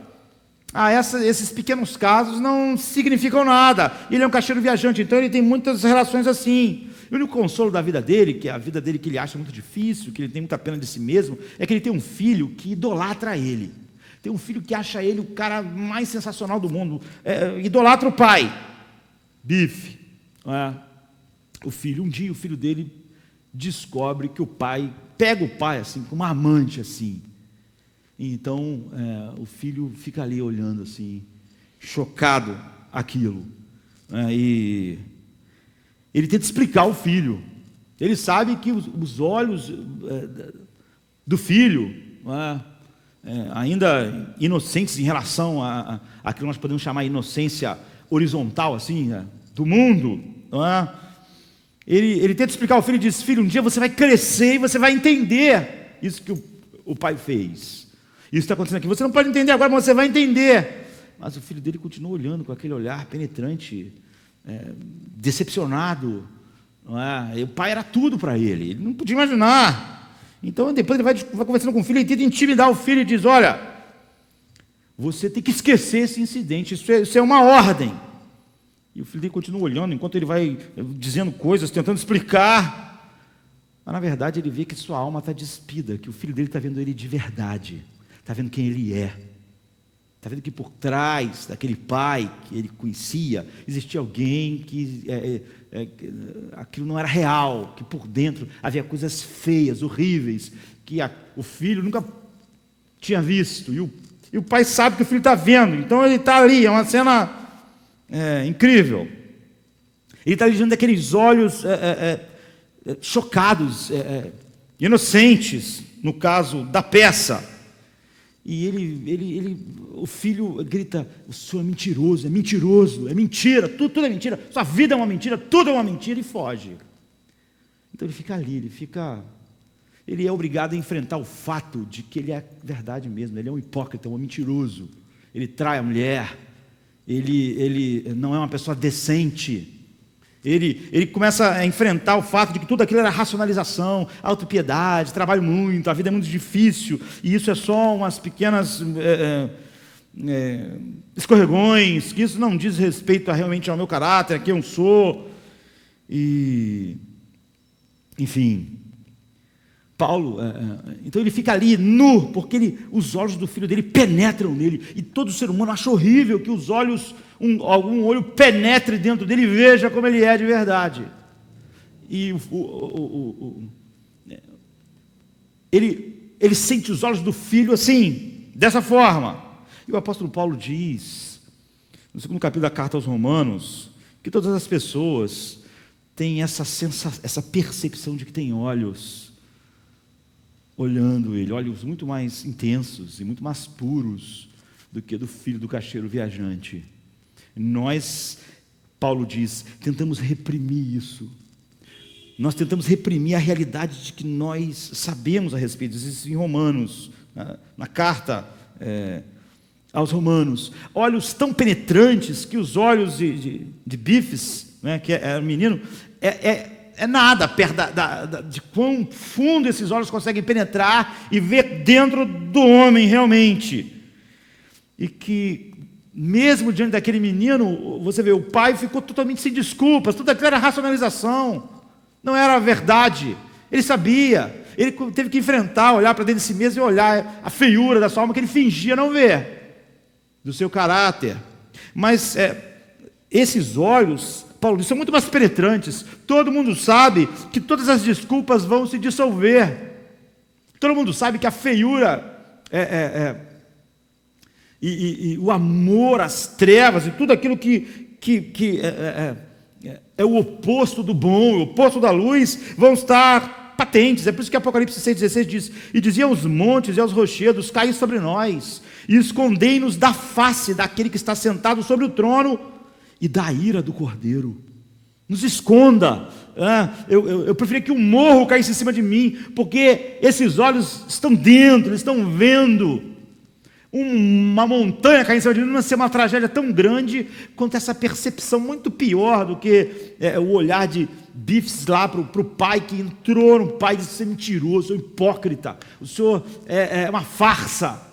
Esses pequenos casos não significam nada. Ele é um caixeiro viajante, então ele tem muitas relações assim. O único consolo da vida dele, que é a vida dele que ele acha muito difícil, que ele tem muita pena de si mesmo, é que ele tem um filho que idolatra ele. Tem um filho que acha ele o cara mais sensacional do mundo. Idolatra o pai. Bife. Um dia o filho dele descobre que o pai, pega o pai assim, com uma amante assim. Então, o filho fica ali olhando assim, chocado aquilo. E ele tenta explicar ao filho. Ele sabe que os olhos do filho, ainda inocentes em relação a que nós podemos chamar de inocência horizontal, assim, do mundo, Ele tenta explicar ao filho e diz, filho, um dia você vai crescer e você vai entender isso que o pai fez. Isso está acontecendo aqui. Você não pode entender agora, mas você vai entender. Mas o filho dele continua olhando com aquele olhar penetrante, decepcionado. E o pai era tudo para ele. Ele não podia imaginar. Então, depois ele vai conversando com o filho e tenta intimidar o filho e diz, olha, você tem que esquecer esse incidente. Isso é uma ordem. E o filho dele continua olhando, enquanto ele vai dizendo coisas, tentando explicar. Mas, na verdade, ele vê que sua alma está despida, que o filho dele está vendo ele de verdade. Está vendo quem ele é. Está vendo que por trás daquele pai que ele conhecia, existia alguém que aquilo não era real, que por dentro havia coisas feias, horríveis, que o filho nunca tinha visto. E o pai sabe que o filho está vendo, então ele está ali, é uma cena incrível. Ele está diante daqueles olhos chocados, inocentes, no caso da peça. E o filho grita, o senhor é mentiroso, é mentira, tudo é mentira, sua vida é uma mentira, tudo é uma mentira, e foge. Então ele fica ali, ele é obrigado a enfrentar o fato de que ele é verdade mesmo, ele é um hipócrita, um mentiroso, ele trai a mulher, ele não é uma pessoa decente, Ele começa a enfrentar o fato de que tudo aquilo era racionalização, autopiedade, trabalho muito, a vida é muito difícil, e isso é só umas pequenas escorregões, que isso não diz respeito realmente ao meu caráter, a quem eu sou. E, enfim, Paulo, então ele fica ali nu, porque os olhos do filho dele penetram nele, e todo ser humano acha horrível que os olhos, algum olho penetre dentro dele e veja como ele é de verdade. E ele sente os olhos do filho assim, dessa forma. E o apóstolo Paulo diz, no segundo capítulo da carta aos Romanos, que todas as pessoas têm essa percepção de que tem olhos olhando ele, olhos muito mais intensos e muito mais puros do que do filho do caixeiro viajante. Nós, Paulo diz, tentamos reprimir isso. Nós tentamos reprimir a realidade de que nós sabemos a respeito disso em Romanos, na carta aos Romanos. Olhos tão penetrantes que os olhos de Bifes, né, que era um menino, é nada perto de quão fundo esses olhos conseguem penetrar e ver dentro do homem realmente. E que, mesmo diante daquele menino, você vê, o pai ficou totalmente sem desculpas, tudo aquilo era racionalização, não era a verdade. Ele sabia, ele teve que enfrentar, olhar para dentro de si mesmo e olhar a feiura da sua alma que ele fingia não ver, do seu caráter. Mas esses olhos, Paulo diz, são muito mais penetrantes. Todo mundo sabe que todas as desculpas vão se dissolver. Todo mundo sabe que a feiura e o amor às trevas e tudo aquilo que é o oposto do bom, o oposto da luz, vão estar patentes. É por isso que Apocalipse 6,16 diz: e dizia aos montes e aos rochedos, caí sobre nós, e escondei-nos da face daquele que está sentado sobre o trono e da ira do Cordeiro. Nos esconda. Eu preferia que um morro caísse em cima de mim, porque esses olhos estão dentro, eles estão vendo uma montanha cair em cima de mim. Não vai ser uma tragédia tão grande quanto essa percepção muito pior do que o olhar de Bifes lá para o pai que entrou no pai e disse: você é mentiroso, você é hipócrita, o senhor é uma farsa.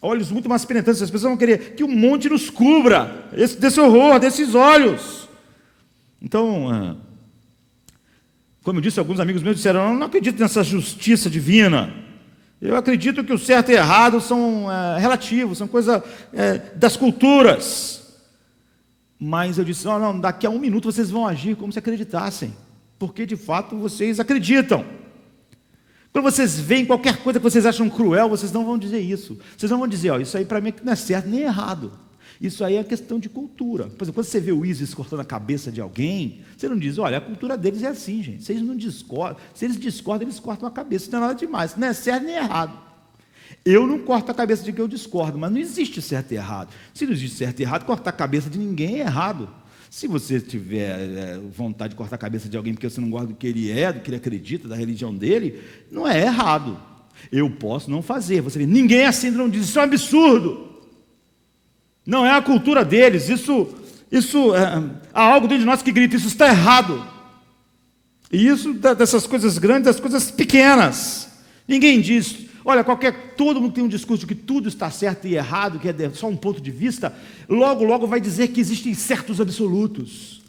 Olhos muito mais penetrantes. As pessoas vão querer que o monte nos cubra desse horror, desses olhos. Então, como eu disse, alguns amigos meus disseram: eu não acredito nessa justiça divina. Eu acredito que o certo e errado são relativos, são coisa das culturas. Mas eu disse: não, daqui a um minuto vocês vão agir como se acreditassem, porque de fato vocês acreditam. Quando vocês veem qualquer coisa que vocês acham cruel, vocês não vão dizer isso. Vocês não vão dizer: isso aí para mim não é certo nem errado. Isso aí é questão de cultura. Por exemplo, quando você vê o ISIS cortando a cabeça de alguém, você não diz: olha, a cultura deles é assim, gente. Se eles não discordam, se eles discordam, eles cortam a cabeça. Isso não é nada demais. Isso não é certo nem errado. Eu não corto a cabeça de quem eu discordo, mas não existe certo e errado. Se não existe certo e errado, cortar a cabeça de ninguém é errado. Se você tiver vontade de cortar a cabeça de alguém porque você não gosta do que ele é, do que ele acredita, da religião dele, não é errado. Eu posso não fazer. Você vê, ninguém é assim, não diz: isso é um absurdo. Não é a cultura deles. Há algo dentro de nós que grita: isso está errado. E isso dessas coisas grandes, das coisas pequenas. Ninguém diz: olha, todo mundo tem um discurso de que tudo está certo e errado, que é só um ponto de vista. Logo vai dizer que existem certos absolutos,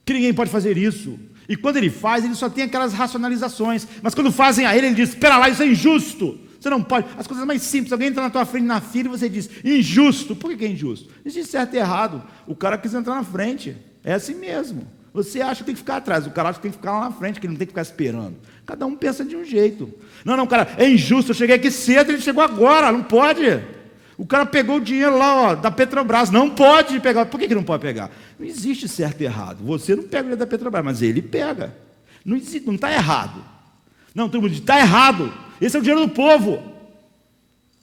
que ninguém pode fazer isso. E quando ele faz, ele só tem aquelas racionalizações. Mas quando fazem a ele diz: espera lá, isso é injusto. Você não pode. As coisas mais simples: alguém entra na tua frente na fila e você diz: injusto. Por que é injusto? Existe certo e errado. O cara quis entrar na frente. É assim mesmo. Você acha que tem que ficar atrás, o cara acha que tem que ficar lá na frente, que ele não tem que ficar esperando. Cada um pensa de um jeito. Não, cara, é injusto, eu cheguei aqui cedo, ele chegou agora, não pode. O cara pegou o dinheiro lá, da Petrobras, não pode pegar. Por que não pode pegar? Não existe certo e errado. Você não pega o dinheiro da Petrobras, mas ele pega. Não está errado. Não, todo mundo diz: está errado. Esse é o dinheiro do povo.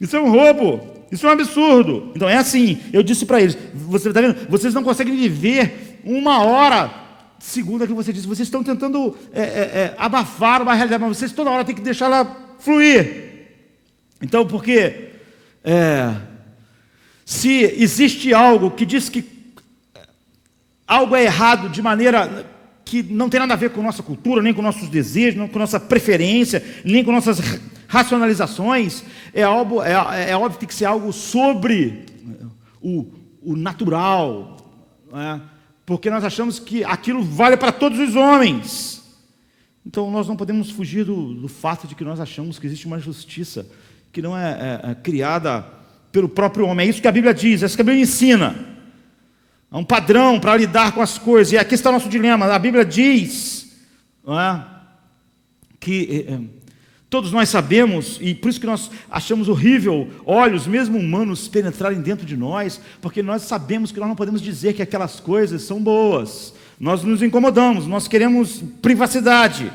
Isso é um roubo. Isso é um absurdo. Então é assim. Eu disse para eles: você está vendo? Vocês não conseguem viver uma hora segundo aquilo que você disse. Vocês estão tentando abafar uma realidade, mas vocês toda hora têm que deixar ela fluir. Então, porque se existe algo que diz que algo é errado de maneira que não tem nada a ver com nossa cultura, nem com nossos desejos, nem com nossa preferência, nem com nossas racionalizações, é óbvio que tem que ser algo sobre o natural, né? Porque nós achamos que aquilo vale para todos os homens. Então nós não podemos fugir do fato de que nós achamos que existe uma justiça que não é criada pelo próprio homem. É isso que a Bíblia diz, é isso que a Bíblia ensina. Há um padrão para lidar com as coisas, e aqui está o nosso dilema. A Bíblia diz, não é, que todos nós sabemos, e por isso que nós achamos horrível olhos, mesmo humanos, penetrarem dentro de nós, porque nós sabemos que nós não podemos dizer que aquelas coisas são boas. Nós nos incomodamos, nós queremos privacidade.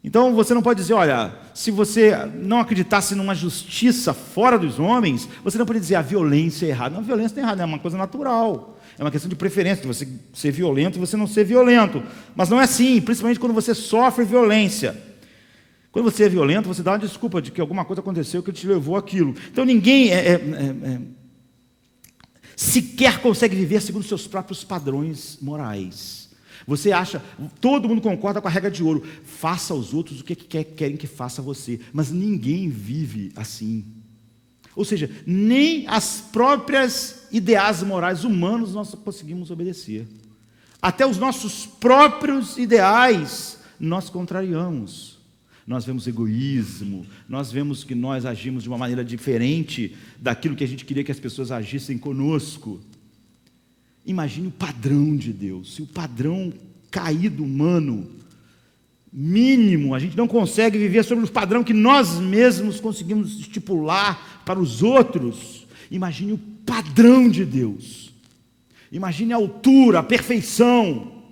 Então você não pode dizer, olha, se você não acreditasse numa justiça fora dos homens, você não pode dizer a violência é errada. Não, a violência não é errada, é uma coisa natural. É uma questão de preferência, de você ser violento e você não ser violento. Mas não é assim, principalmente quando você sofre violência. Quando você é violento, você dá uma desculpa de que alguma coisa aconteceu que te levou àquilo. Então ninguém sequer consegue viver segundo seus próprios padrões morais. Você acha, todo mundo concorda com a regra de ouro, faça aos outros o que querem que faça a você, mas ninguém vive assim. Ou seja, nem as próprias ideais morais humanos nós conseguimos obedecer. Até os nossos próprios ideais nós contrariamos. Nós vemos egoísmo, nós vemos que nós agimos de uma maneira diferente daquilo que a gente queria que as pessoas agissem conosco. Imagine o padrão de Deus. Se o padrão caído humano, mínimo, a gente não consegue viver sobre o padrão que nós mesmos conseguimos estipular para os outros, imagine o padrão de Deus. Imagine a altura, a perfeição,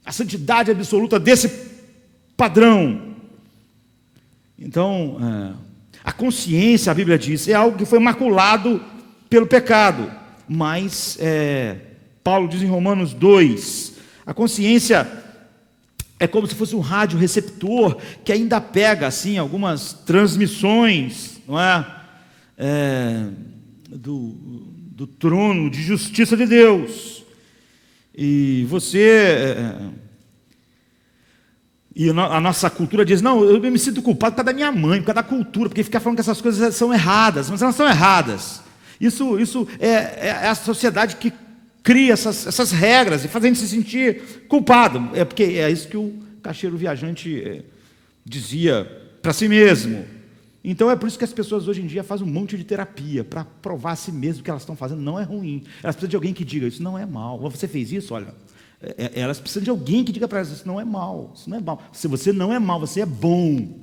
a santidade absoluta desse padrão. Então, a consciência, a Bíblia diz, é algo que foi maculado pelo pecado. Mas, Paulo diz em Romanos 2, a consciência é como se fosse um rádio receptor que ainda pega assim, algumas transmissões, não é? Do trono de justiça de Deus. E e a nossa cultura diz, não, eu me sinto culpado por causa da minha mãe, por causa da cultura, porque fica falando que essas coisas são erradas, mas elas são erradas. Isso é a sociedade que cria essas regras e faz a gente se sentir culpado. É porque é isso que o caixeiro viajante dizia para si mesmo. Então é por isso que as pessoas hoje em dia fazem um monte de terapia para provar a si mesmo que elas estão fazendo não é ruim. Elas precisam de alguém que diga, isso não é mal. Você fez isso? Olha, elas precisam de alguém que diga para elas, isso não é mal. Isso não é mal. Se você não é mal, você é bom.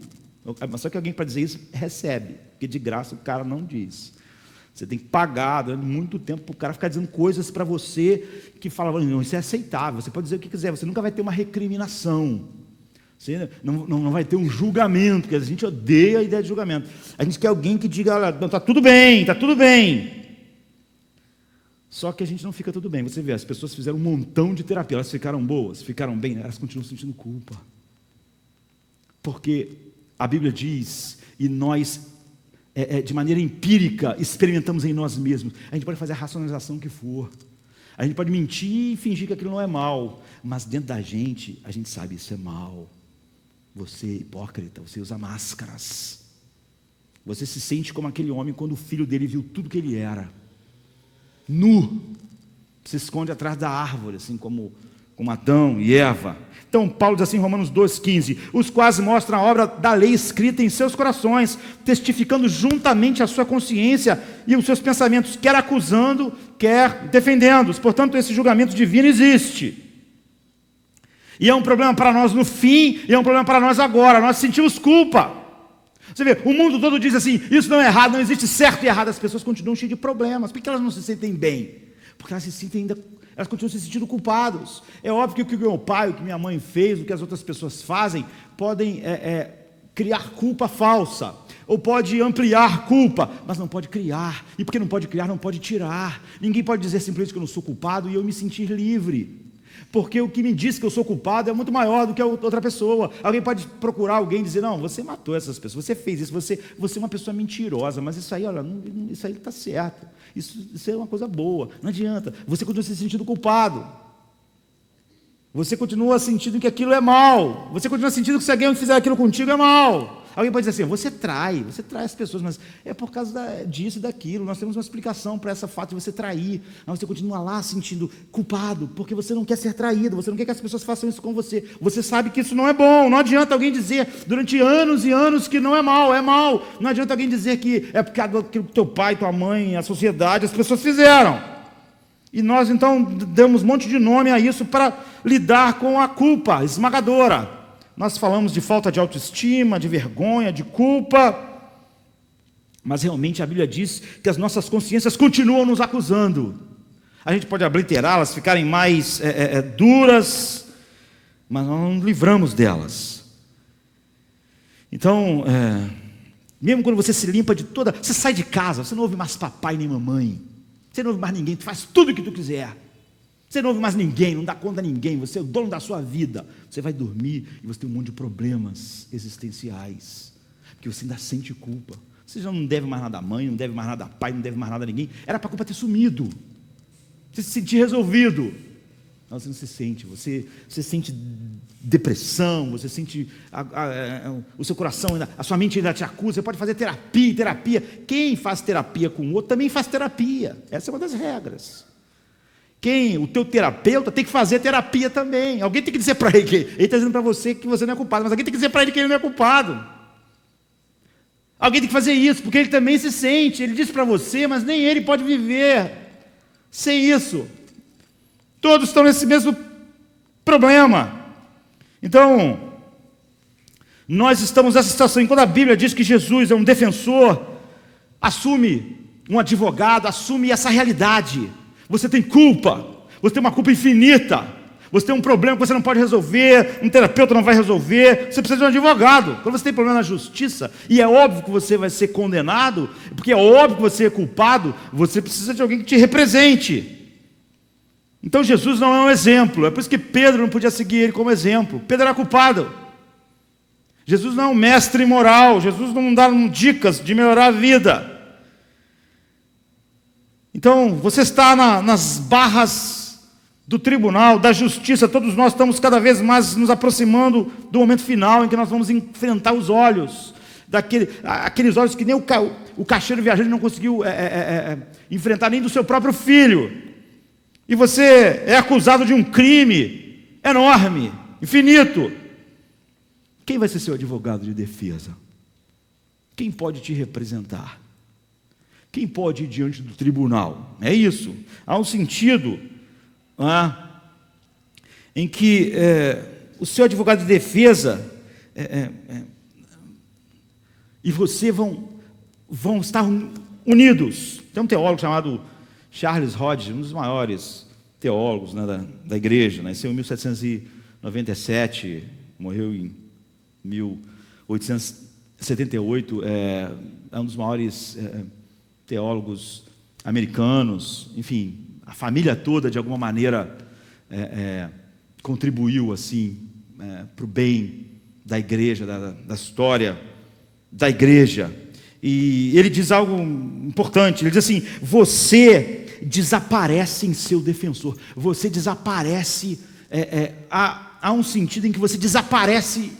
Mas só que alguém para dizer isso recebe, porque de graça o cara não diz. Você tem que pagar durante muito tempo para o cara ficar dizendo coisas para você que falam, não, isso é aceitável, você pode dizer o que quiser, você nunca vai ter uma recriminação, você não vai ter um julgamento, porque a gente odeia a ideia de julgamento. A gente quer alguém que diga, olha, está tudo bem, está tudo bem. Só que a gente não fica tudo bem. Você vê, as pessoas fizeram um montão de terapia, elas ficaram boas, ficaram bem, elas continuam sentindo culpa. Porque a Bíblia diz, e nós de maneira empírica, experimentamos em nós mesmos. A gente pode fazer a racionalização que for. A gente pode mentir e fingir que aquilo não é mal. Mas dentro da gente, a gente sabe isso é mal. Você é hipócrita, você usa máscaras. Você se sente como aquele homem quando o filho dele viu tudo que ele era. Nu. Se esconde atrás da árvore, assim como Adão e Eva. Então Paulo diz assim em Romanos 2,15, os quais mostram a obra da lei escrita em seus corações, testificando juntamente a sua consciência e os seus pensamentos, quer acusando, quer defendendo-os. Portanto, esse julgamento divino existe. E é um problema para nós no fim, e é um problema para nós agora. Nós sentimos culpa. Você vê, o mundo todo diz assim, isso não é errado, não existe certo e errado. As pessoas continuam cheias de problemas. Por que elas não se sentem bem? Porque elas se sentem ainda... Elas continuam se sentindo culpados. É óbvio que o que o meu pai, o que minha mãe fez, o que as outras pessoas fazem, podem criar culpa falsa, ou pode ampliar culpa, mas não pode criar. E porque não pode criar, não pode tirar. Ninguém pode dizer simplesmente que eu não sou culpado e eu me sentir livre. porque o que me diz que eu sou culpado é muito maior do que a outra pessoa. Alguém pode procurar alguém e dizer, não, você matou essas pessoas, você fez isso, você é uma pessoa mentirosa, mas isso aí, olha, isso aí está certo, isso é uma coisa boa, não adianta, você continua se sentindo culpado, você continua sentindo que aquilo é mal, você continua sentindo que se alguém fizer aquilo contigo é mal. Alguém pode dizer assim, você trai as pessoas, mas é por causa disso e daquilo, nós temos uma explicação para esse fato de você trair, mas você continua lá sentindo culpado, porque você não quer ser traído, você não quer que as pessoas façam isso com você, você sabe que isso não é bom, não adianta alguém dizer durante anos e anos que não é mal, não adianta alguém dizer que é porque aquilo que teu pai, tua mãe, a sociedade, as pessoas fizeram, e nós então damos um monte de nome a isso para lidar com a culpa esmagadora. Nós falamos de falta de autoestima, de vergonha, de culpa, mas realmente a Bíblia diz que as nossas consciências continuam nos acusando. A gente pode obliterá-las, ficarem mais duras, mas nós não nos livramos delas. Então, mesmo quando você se limpa de toda... Você sai de casa, você não ouve mais papai nem mamãe, você não ouve mais ninguém, tu faz tudo o que tu quiser. Você não ouve mais ninguém, não dá conta a ninguém, você é o dono da sua vida. Você vai dormir e você tem um monte de problemas existenciais, porque você ainda sente culpa. Você já não deve mais nada à mãe, não deve mais nada a pai, não deve mais nada a ninguém. Era para a culpa ter sumido, você se sentir resolvido. Não, você não se sente, você sente depressão, você sente o seu coração, a sua mente ainda te acusa. Você pode fazer terapia. Quem faz terapia com o outro também faz terapia. Essa é uma das regras. O teu terapeuta tem que fazer terapia também. Alguém tem que dizer para ele que ele está dizendo para você que você não é culpado, mas alguém tem que dizer para ele que ele não é culpado. Alguém tem que fazer isso, porque ele também se sente. Ele diz para você, mas nem ele pode viver sem isso. Todos estão nesse mesmo problema. Então, nós estamos nessa situação. E quando a Bíblia diz que Jesus é um defensor, assume um advogado, assume essa realidade. Você tem culpa, você tem uma culpa infinita, você tem um problema que você não pode resolver, um terapeuta não vai resolver, você precisa de um advogado. Quando você tem problema na justiça, e é óbvio que você vai ser condenado, porque é óbvio que você é culpado, você precisa de alguém que te represente. Então Jesus não é um exemplo, é por isso que Pedro não podia seguir ele como exemplo. Pedro era culpado. Jesus não é um mestre moral, Jesus não dá dicas de melhorar a vida. Então, você está nas barras do tribunal, da justiça. Todos nós estamos cada vez mais nos aproximando do momento final em que nós vamos enfrentar os olhos, aqueles olhos que nem o caixeiro viajante não conseguiu enfrentar nem do seu próprio filho. E você é acusado de um crime enorme, infinito. Quem vai ser seu advogado de defesa? Quem pode te representar? Quem pode ir diante do tribunal? É isso. Há um sentido em que o seu advogado de defesa e você vão estar unidos. Tem um teólogo chamado Charles Hodge, um dos maiores teólogos, né, da igreja. Nasceu em 1797, morreu em 1878. É um dos maiores teólogos americanos, enfim, a família toda de alguma maneira contribuiu assim para o bem da igreja, da história da igreja. E ele diz algo importante, ele diz assim: você desaparece em seu defensor, você desaparece, há um sentido em que você desaparece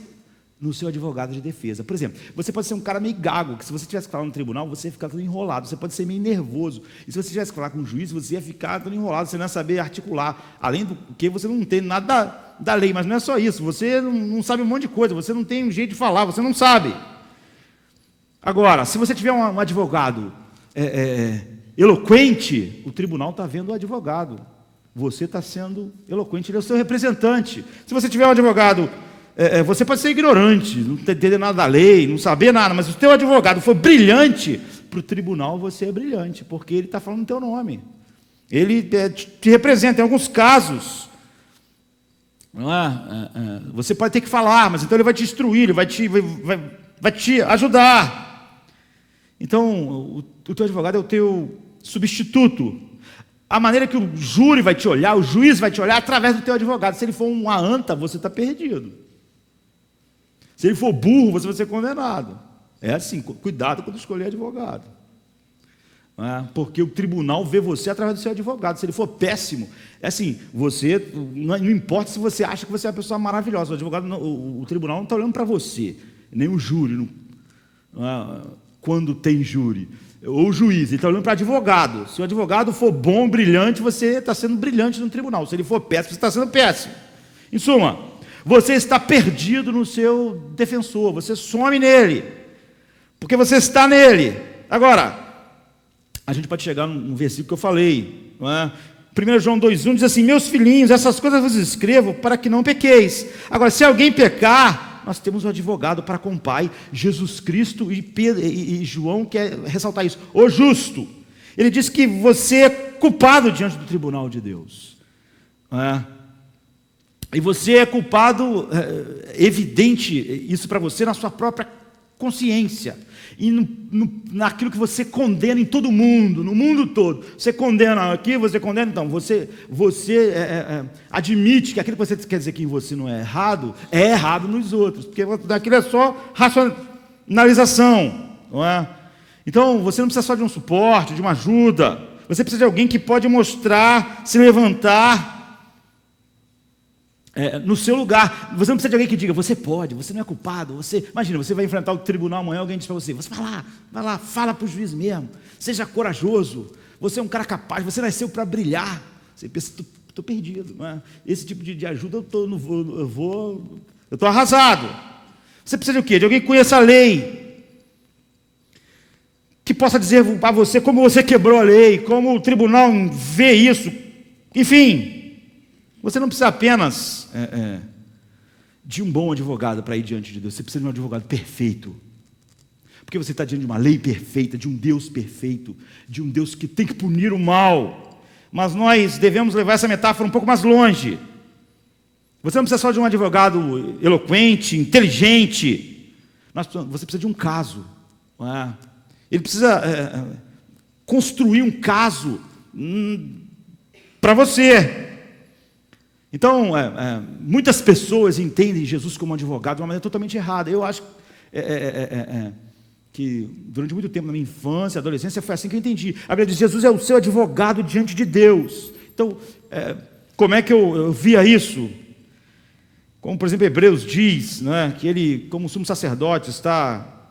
no seu advogado de defesa. Por exemplo, você pode ser um cara meio gago, que se você tivesse que falar no tribunal, você ia ficar todo enrolado, você pode ser meio nervoso, e se você tivesse que falar com o juiz, você ia ficar todo enrolado, você não ia saber articular, além do que você não tem nada da lei, mas não é só isso, você não sabe um monte de coisa, você não tem um jeito de falar, você não sabe. Agora, se você tiver um advogado eloquente, o tribunal está vendo o advogado, você está sendo eloquente, ele é o seu representante. Se você tiver um advogado, você pode ser ignorante, não entender nada da lei, não saber nada, mas se o teu advogado for brilhante, para o tribunal você é brilhante, porque ele está falando o teu nome, ele te representa. Em alguns casos, não você pode ter que falar, mas então ele vai te instruir, ele vai te ajudar. Então, o teu advogado é o teu substituto. A maneira que o júri vai te olhar, o juiz vai te olhar, através do teu advogado. Se ele for uma anta, você está perdido. Se ele for burro, você vai ser condenado. É assim, cuidado quando escolher advogado. Porque o tribunal vê você através do seu advogado. Se ele for péssimo, é assim, você, não importa se você acha que você é uma pessoa maravilhosa, o advogado, o tribunal não está olhando para você, nem o júri, quando tem júri, ou o juiz, ele está olhando para o advogado. Se o advogado for bom, brilhante, você está sendo brilhante no tribunal. Se ele for péssimo, você está sendo péssimo. Em suma, você está perdido no seu defensor, você some nele, porque você está nele. Agora, a gente pode chegar num versículo que eu falei, não é? 1 João 2,1 diz assim: meus filhinhos, essas coisas vos escrevo para que não pequeis. Agora, se alguém pecar, nós temos um advogado para com o Pai, Jesus Cristo, e João quer ressaltar isso, o justo. Ele diz que você é culpado diante do tribunal de Deus, não é? E você é culpado, evidente isso para você na sua própria consciência, e naquilo que você condena em todo mundo, no mundo todo. Você condena aqui, você condena, então, você admite que aquilo que você quer dizer que em você não é errado nos outros, porque daquilo é só racionalização, não é? Então, você não precisa só de um suporte, de uma ajuda, você precisa de alguém que pode mostrar, se levantar, no seu lugar. Você não precisa de alguém que diga, você pode, você não é culpado, imagina, você vai enfrentar o tribunal amanhã, alguém diz para você vai lá, fala para o juiz mesmo, seja corajoso, você é um cara capaz, você nasceu para brilhar. Você pensa, estou perdido, não é? Esse tipo de ajuda eu estou arrasado. Você precisa de o quê? De alguém que conheça a lei, que possa dizer para você como você quebrou a lei, como o tribunal vê isso, enfim. Você não precisa apenas de um bom advogado para ir diante de Deus. Você precisa de um advogado perfeito. Porque você está diante de uma lei perfeita, de um Deus perfeito, de um Deus que tem que punir o mal. Mas nós devemos levar essa metáfora um pouco mais longe. Você não precisa só de um advogado eloquente, inteligente. Você precisa de um caso. Não é? Ele precisa construir um caso para você. Então, muitas pessoas entendem Jesus como advogado de uma maneira totalmente errada. Eu acho que durante muito tempo, na minha infância, adolescência, foi assim que eu entendi. A Bíblia diz: Jesus é o seu advogado diante de Deus. Então, como é que eu via isso? Como, por exemplo, Hebreus diz, né, que ele, como sumo sacerdote, está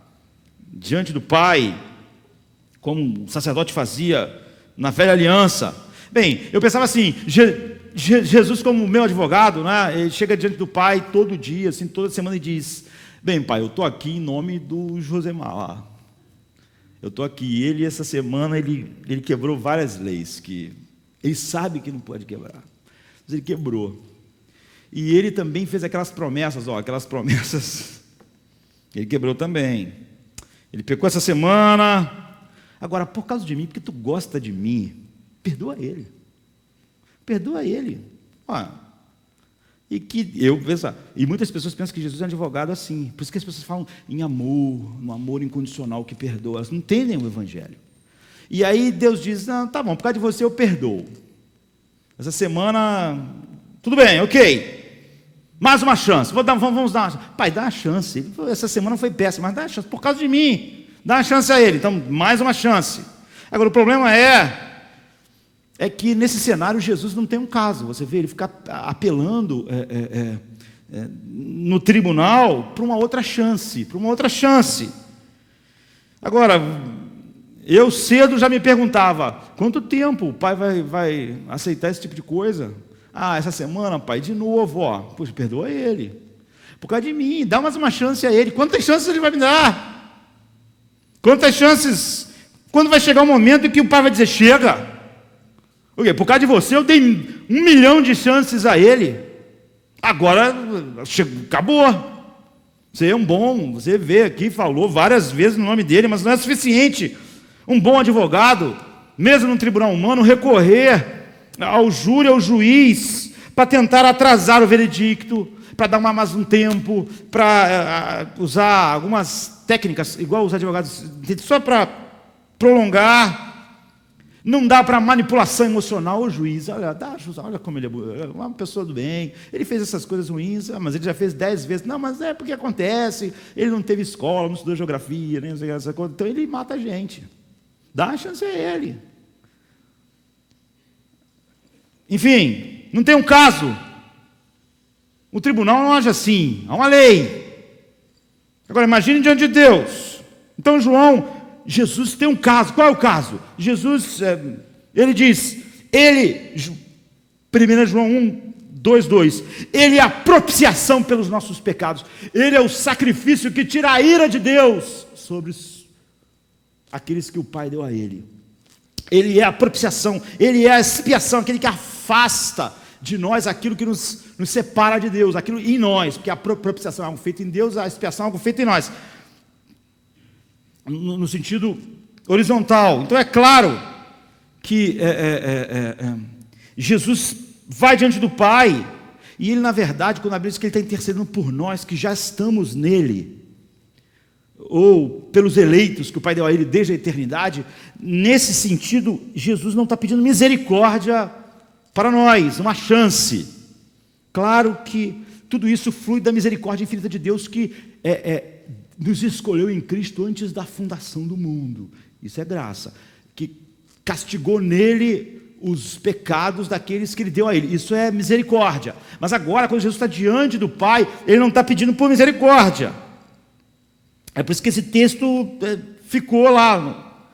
diante do Pai, como o sacerdote fazia na velha aliança. Bem, eu pensava assim, Jesus como meu advogado, né, ele chega diante do Pai todo dia, assim, toda semana, e diz: bem, Pai, eu estou aqui em nome do Josemar. Eu estou aqui. Ele, essa semana, ele quebrou várias leis que ele sabe que não pode quebrar, mas ele quebrou. E ele também fez aquelas promessas, ele quebrou também. Ele pecou essa semana. Agora, por causa de mim, porque tu gosta de mim, perdoa ele. Perdoa ele. E muitas pessoas pensam que Jesus é um advogado assim. Por isso que as pessoas falam em amor, no amor incondicional que perdoa. Elas não entendem o Evangelho. E aí Deus diz: não, tá bom, por causa de você eu perdoo. Essa semana, tudo bem, ok. Mais uma chance. Vamos dar uma chance. Pai, dá uma chance. Essa semana foi péssima, mas dá uma chance. Por causa de mim, dá uma chance a ele. Então, mais uma chance. Agora, o problema é que nesse cenário Jesus não tem um caso. Você vê ele ficar apelando no tribunal para uma outra chance, Agora, eu cedo já me perguntava: quanto tempo o Pai vai aceitar esse tipo de coisa? Essa semana, Pai, de novo, poxa, perdoa ele, por causa de mim, dá mais uma chance a ele. Quantas chances ele vai me dar? Quantas chances? Quando vai chegar o momento em que o Pai vai dizer: chega. O quê? Por causa de você eu dei 1 milhão de chances a ele. Agora acabou. Você é um bom, você vê aqui, falou várias vezes no nome dele, mas não é suficiente. Um bom advogado, mesmo no tribunal humano, recorrer ao júri, ao juiz, para tentar atrasar o veredicto, para dar mais um tempo, para usar algumas técnicas, igual os advogados, só para prolongar. Não dá para manipulação emocional. O juiz, olha como ele é uma pessoa do bem, ele fez essas coisas ruins, mas ele já fez 10 vezes. Não, mas é porque acontece, ele não teve escola, não estudou geografia, nem essa coisa, então ele mata a gente. Dá a chance a ele. Enfim, não tem um caso. O tribunal não age assim, há uma lei. Agora imagine diante de Deus. Então Jesus tem um caso. Qual é o caso? Jesus, ele diz, 1 João 1, 2, ele é a propiciação pelos nossos pecados. Ele é o sacrifício que tira a ira de Deus sobre aqueles que o Pai deu a ele. Ele é a propiciação, ele é a expiação, aquele que afasta de nós aquilo que nos separa de Deus, aquilo em nós, porque a propiciação é algo feito em Deus, a expiação é algo feito em nós. No sentido horizontal. Então é claro que Jesus vai diante do Pai, e ele, na verdade, quando a Bíblia diz que ele está intercedendo por nós, que já estamos nele, ou pelos eleitos que o Pai deu a ele desde a eternidade, nesse sentido, Jesus não está pedindo misericórdia para nós, uma chance. Claro que tudo isso flui da misericórdia infinita de Deus, que nos escolheu em Cristo antes da fundação do mundo. Isso é graça. Que castigou nele os pecados daqueles que ele deu a ele. Isso é misericórdia. Mas agora, quando Jesus está diante do Pai, ele não está pedindo por misericórdia. É por isso que esse texto ficou lá,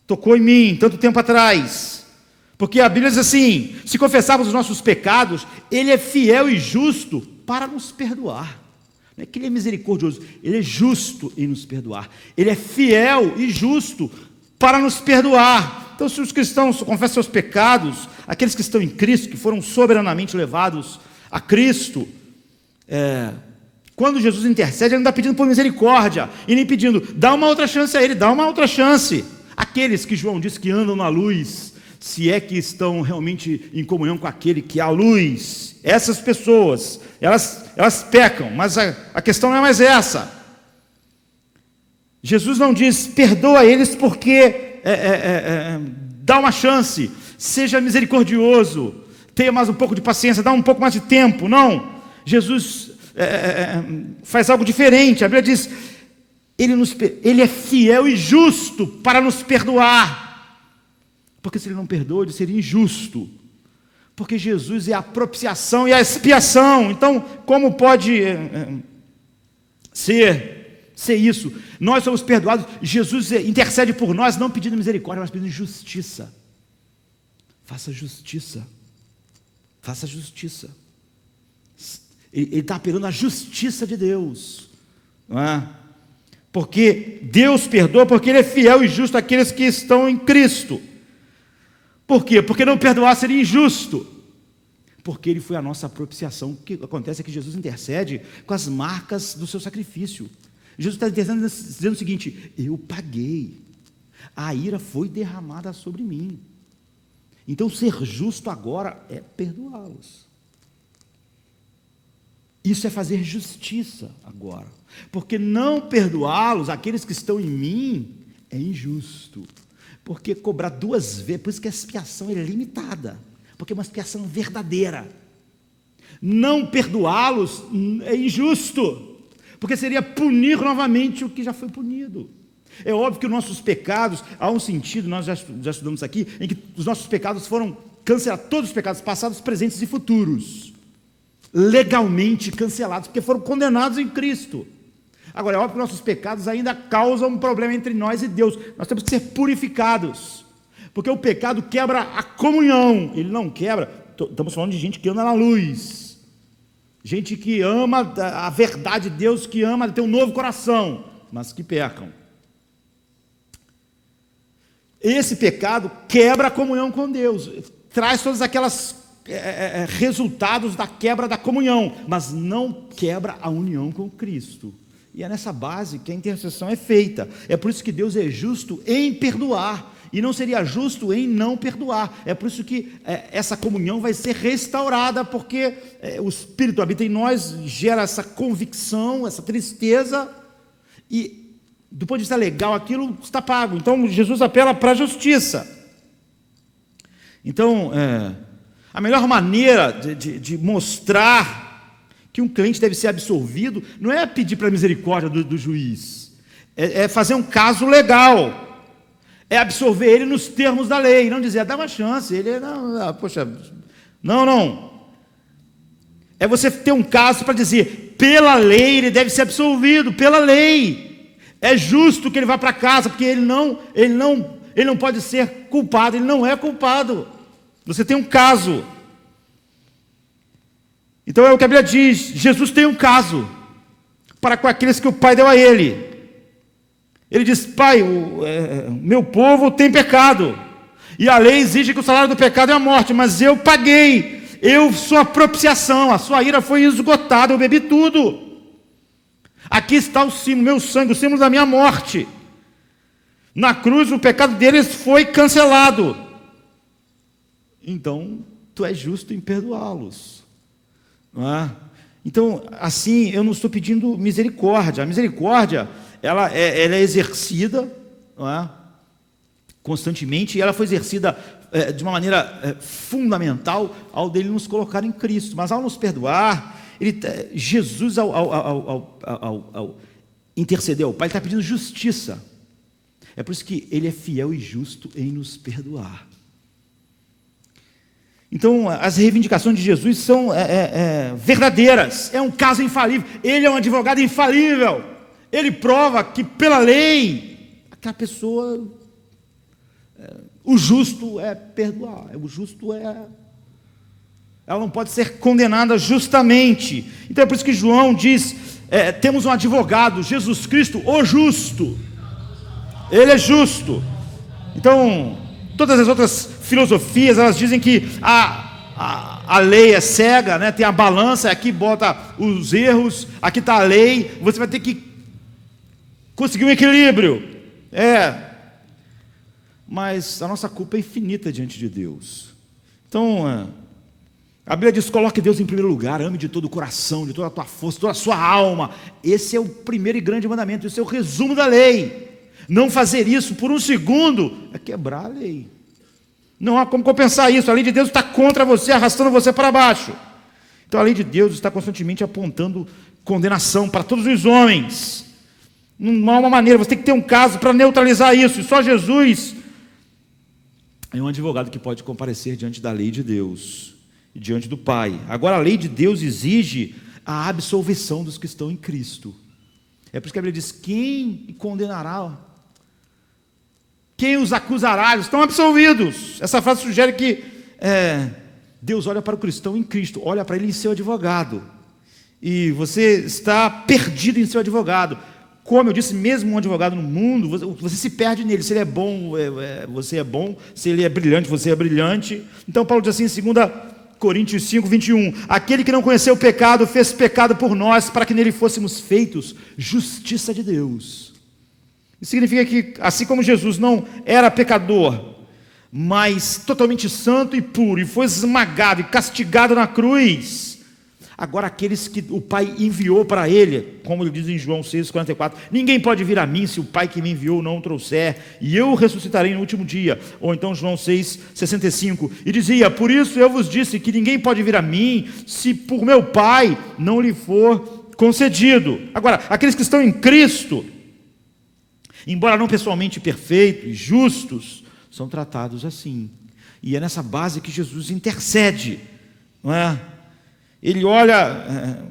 tocou em mim tanto tempo atrás. Porque a Bíblia diz assim: se confessarmos os nossos pecados, ele é fiel e justo para nos perdoar. Não é que ele é misericordioso, ele é justo em nos perdoar. Ele é fiel e justo para nos perdoar. Então, se os cristãos confessam seus pecados, aqueles que estão em Cristo, que foram soberanamente levados a Cristo, quando Jesus intercede, ele não está pedindo por misericórdia, e nem pedindo, dá uma outra chance a ele, dá uma outra chance. Aqueles que João diz que andam na luz, se é que estão realmente em comunhão com aquele que é a luz, essas pessoas, elas pecam, mas a questão não é mais essa. Jesus não diz, perdoa eles porque dá uma chance, seja misericordioso, tenha mais um pouco de paciência, dá um pouco mais de tempo. Não, Jesus faz algo diferente. A Bíblia diz, ele é fiel e justo para nos perdoar. Porque se ele não perdoa, ele seria injusto. Porque Jesus é a propiciação e a expiação. Então, como pode ser isso? Nós somos perdoados. Jesus intercede por nós, não pedindo misericórdia, mas pedindo justiça. Faça justiça. Faça justiça. Ele está apelando à justiça de Deus. Não é? Porque Deus perdoa, porque ele é fiel e justo àqueles que estão em Cristo. Por quê? Porque não perdoar seria injusto. Porque ele foi a nossa propiciação. O que acontece é que Jesus intercede com as marcas do seu sacrifício. Jesus está dizendo o seguinte: eu paguei, a ira foi derramada sobre mim. Então ser justo agora é perdoá-los. Isso é fazer justiça agora. Porque não perdoá-los, aqueles que estão em mim, é injusto. Porque cobrar duas vezes, por isso que a expiação é limitada, porque é uma expiação verdadeira. Não perdoá-los é injusto, porque seria punir novamente o que já foi punido. É óbvio que os nossos pecados, há um sentido, nós já estudamos aqui, em que os nossos pecados foram cancelados, todos os pecados passados, presentes e futuros, legalmente cancelados, porque foram condenados em Cristo. Agora, é óbvio que nossos pecados ainda causam um problema entre nós e Deus. Nós temos que ser purificados, porque o pecado quebra a comunhão. Ele não quebra, estamos falando de gente que anda na luz, gente que ama a verdade de Deus, que ama ter um novo coração, mas que pecam. Esse pecado quebra a comunhão com Deus, traz todas aquelas resultados da quebra da comunhão, mas não quebra a união com Cristo. E é nessa base que a intercessão é feita. É por isso que Deus é justo em perdoar, e não seria justo em não perdoar. É por isso que essa comunhão vai ser restaurada, porque o Espírito habita em nós, gera essa convicção, essa tristeza, e do ponto de vista legal, aquilo está pago. Então Jesus apela para a justiça. Então, a melhor maneira de mostrar que um cliente deve ser absolvido não é pedir para a misericórdia do juiz, é fazer um caso legal, é absolver ele nos termos da lei, não dizer, dá uma chance, ele não, poxa, não. É você ter um caso para dizer, pela lei ele deve ser absolvido, pela lei. É justo que ele vá para casa, porque ele não pode ser culpado, ele não é culpado. Você tem um caso. Então é o que a Bíblia diz, Jesus tem um caso para com aqueles que o Pai deu a ele. Ele diz, Pai, meu povo tem pecado, e a lei exige que o salário do pecado é a morte, mas eu paguei. Eu sou a propiciação, a sua ira foi esgotada, eu bebi tudo. Aqui está o símbolo, meu sangue, o símbolo da minha morte. Na cruz o pecado deles foi cancelado. Então, tu és justo em perdoá-los. Não é? Então, assim, eu não estou pedindo misericórdia. A misericórdia, ela é exercida, não é? Constantemente, e ela foi exercida de uma maneira fundamental ao dele nos colocar em Cristo. Mas ao nos perdoar, Jesus, ao interceder ao Pai, ele está pedindo justiça. É por isso que ele é fiel e justo em nos perdoar. Então, as reivindicações de Jesus são verdadeiras. É um caso infalível. Ele é um advogado infalível. Ele prova que, pela lei, aquela pessoa... o justo é perdoar. O justo ela não pode ser condenada justamente. Então é por isso que João diz, temos um advogado, Jesus Cristo, o justo. Ele é justo. Então, todas as outras filosofias, elas dizem que a lei é cega, né? Tem a balança, aqui bota os erros, aqui está a lei, você vai ter que conseguir um equilíbrio. Mas a nossa culpa é infinita diante de Deus. Então, a Bíblia diz, coloque Deus em primeiro lugar, ame de todo o coração, de toda a tua força, de toda a sua alma. Esse é o primeiro e grande mandamento, esse é o resumo da lei. Não fazer isso por um segundo é quebrar a lei. Não há como compensar isso, a lei de Deus está contra você, arrastando você para baixo. Então a lei de Deus está constantemente apontando condenação para todos os homens. Não há uma maneira, você tem que ter um caso para neutralizar isso, e só Jesus é um advogado que pode comparecer diante da lei de Deus e diante do Pai. Agora, a lei de Deus exige a absolvição dos que estão em Cristo. É por isso que a Bíblia diz, quem condenará? Quem os acusará? Eles estão absolvidos. Essa frase sugere que Deus olha para o cristão em Cristo, olha para ele em seu advogado. E você está perdido em seu advogado. Como eu disse, mesmo um advogado no mundo, você se perde nele. Se ele é bom, você é bom. Se ele é brilhante, você é brilhante. Então Paulo diz assim em 2 Coríntios 5, 21, aquele que não conheceu o pecado, fez pecado por nós, para que nele fôssemos feitos justiça de Deus. Isso significa que, assim como Jesus não era pecador, mas totalmente santo e puro, e foi esmagado e castigado na cruz, agora aqueles que o Pai enviou para ele, como ele diz em João 6,44, ninguém pode vir a mim se o Pai que me enviou não o trouxer, e eu o ressuscitarei no último dia. Ou então João 6,65, e dizia, por isso eu vos disse que ninguém pode vir a mim se por meu Pai não lhe for concedido. Agora, aqueles que estão em Cristo, embora não pessoalmente perfeitos e justos, são tratados assim, e é nessa base que Jesus intercede, não é? Ele olha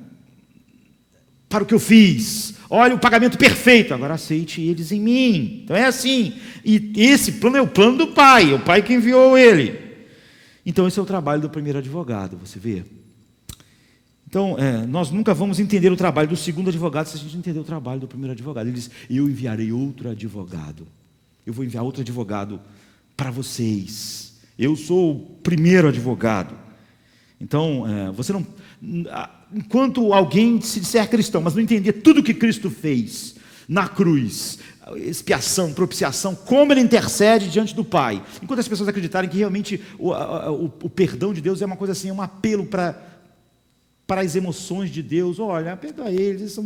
para o que eu fiz, olha o pagamento perfeito, agora aceite eles em mim. Então é assim, e esse plano é o plano do Pai, é o Pai que enviou ele. Então esse é o trabalho do primeiro advogado, você vê. Então nós nunca vamos entender o trabalho do segundo advogado se a gente entender o trabalho do primeiro advogado. Ele diz, eu enviarei outro advogado, eu vou enviar outro advogado para vocês, eu sou o primeiro advogado. Então, você não... Enquanto alguém se disser cristão, mas não entender tudo o que Cristo fez na cruz, expiação, propiciação, como ele intercede diante do Pai, enquanto as pessoas acreditarem que realmente o perdão de Deus é uma coisa assim, é um apelo para as emoções de Deus, olha, perdoa eles,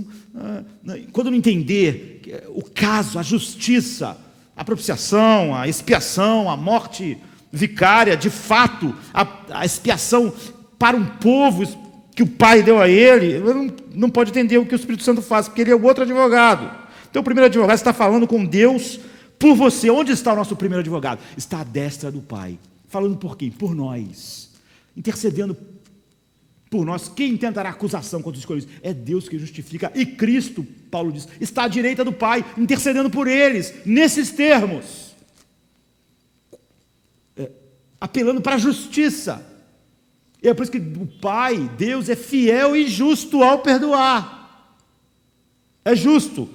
quando não entender o caso, a justiça, a propiciação, a expiação, a morte vicária, de fato, a expiação para um povo que o Pai deu a ele, ele não pode entender o que o Espírito Santo faz, porque ele é o outro advogado. Então o primeiro advogado está falando com Deus por você. Onde está o nosso primeiro advogado? Está à destra do Pai. Falando por quem? Por nós. Intercedendo por nós. Quem tentará acusação contra os escolhidos? É Deus que justifica. E Cristo, Paulo diz, está à direita do Pai, intercedendo por eles, nesses termos. Apelando para a justiça. E é por isso que o Pai, Deus, é fiel e justo ao perdoar. É justo.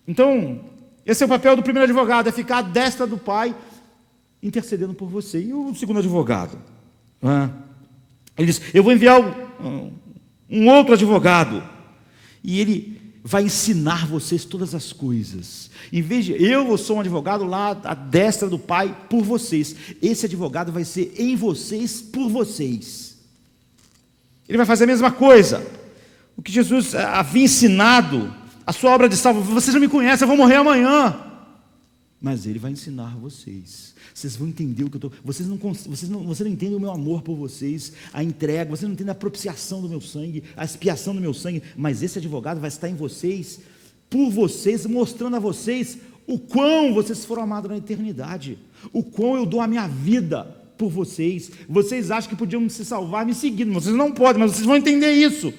Então, esse é o papel do primeiro advogado, é ficar à destra do Pai, intercedendo por você. E o segundo advogado? Ele diz, eu vou enviar um outro advogado, e ele vai ensinar vocês todas as coisas. Em vez de eu sou um advogado lá à destra do Pai por vocês, esse advogado vai ser em vocês por vocês. Ele vai fazer a mesma coisa. O que Jesus havia ensinado, a sua obra de salvação, vocês não me conhecem, eu vou morrer amanhã. Mas ele vai ensinar vocês. Vocês vão entender o que eu estou... Vocês não entendem o meu amor por vocês, a entrega, vocês não entendem a propiciação do meu sangue, a expiação do meu sangue, mas esse advogado vai estar em vocês, por vocês, mostrando a vocês o quão vocês foram amados na eternidade, o quão eu dou a minha vida por vocês. Vocês acham que podiam se salvar me seguindo, vocês não podem, mas vocês vão entender isso.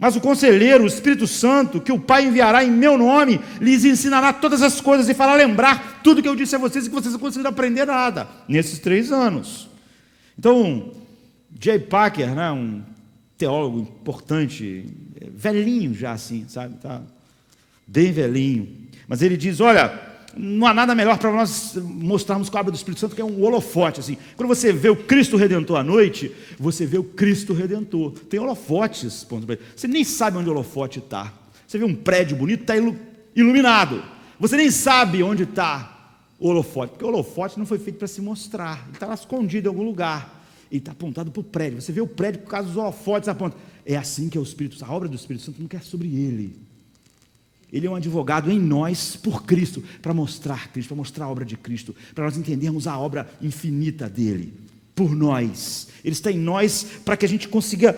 Mas o conselheiro, o Espírito Santo, que o Pai enviará em meu nome, lhes ensinará todas as coisas e fará lembrar tudo que eu disse a vocês e que vocês não conseguiram aprender nada nesses 3 anos. Então, J. Packer, né, um teólogo importante, velhinho já assim, sabe, tá bem velhinho, mas ele diz, olha, não há nada melhor para nós mostrarmos com a obra do Espírito Santo que é um holofote, assim. Quando você vê o Cristo Redentor à noite, você vê o Cristo Redentor. Tem holofotes, você nem sabe onde o holofote está. Você vê um prédio bonito, está iluminado. Você nem sabe onde está o holofote, porque o holofote não foi feito para se mostrar. Ele está lá escondido em algum lugar. Ele está apontado para o prédio. Você vê o prédio por causa dos holofotes apontam. É assim que é o Espírito Santo. A obra do Espírito Santo não quer sobre ele. Ele é um advogado em nós, por Cristo, para mostrar Cristo, para mostrar a obra de Cristo, para nós entendermos a obra infinita dele, por nós. Ele está em nós para que a gente consiga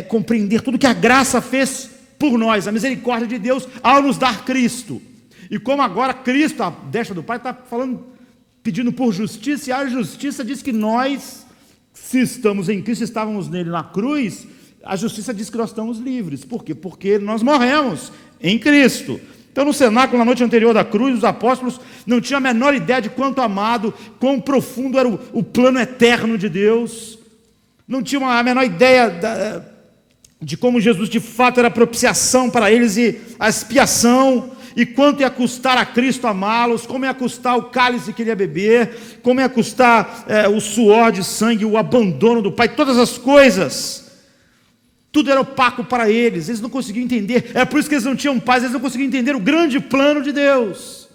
compreender tudo que a graça fez por nós, a misericórdia de Deus ao nos dar Cristo. E como agora Cristo, a destra do Pai, está falando, pedindo por justiça, e a justiça diz que nós, se estamos em Cristo, estávamos nele na cruz, a justiça diz que nós estamos livres. Por quê? Porque nós morremos em Cristo. Então, no cenáculo, na noite anterior da cruz, os apóstolos não tinham a menor ideia de quanto amado, quão profundo era o plano eterno de Deus, não tinham a menor ideia de como Jesus de fato era a propiciação para eles e a expiação, e quanto ia custar a Cristo amá-los, como ia custar o cálice que ele ia beber, como ia custar o suor de sangue, o abandono do Pai, todas as coisas. Tudo era opaco para eles não conseguiam entender, é por isso que eles não tinham paz, eles não conseguiam entender o grande plano de Deus,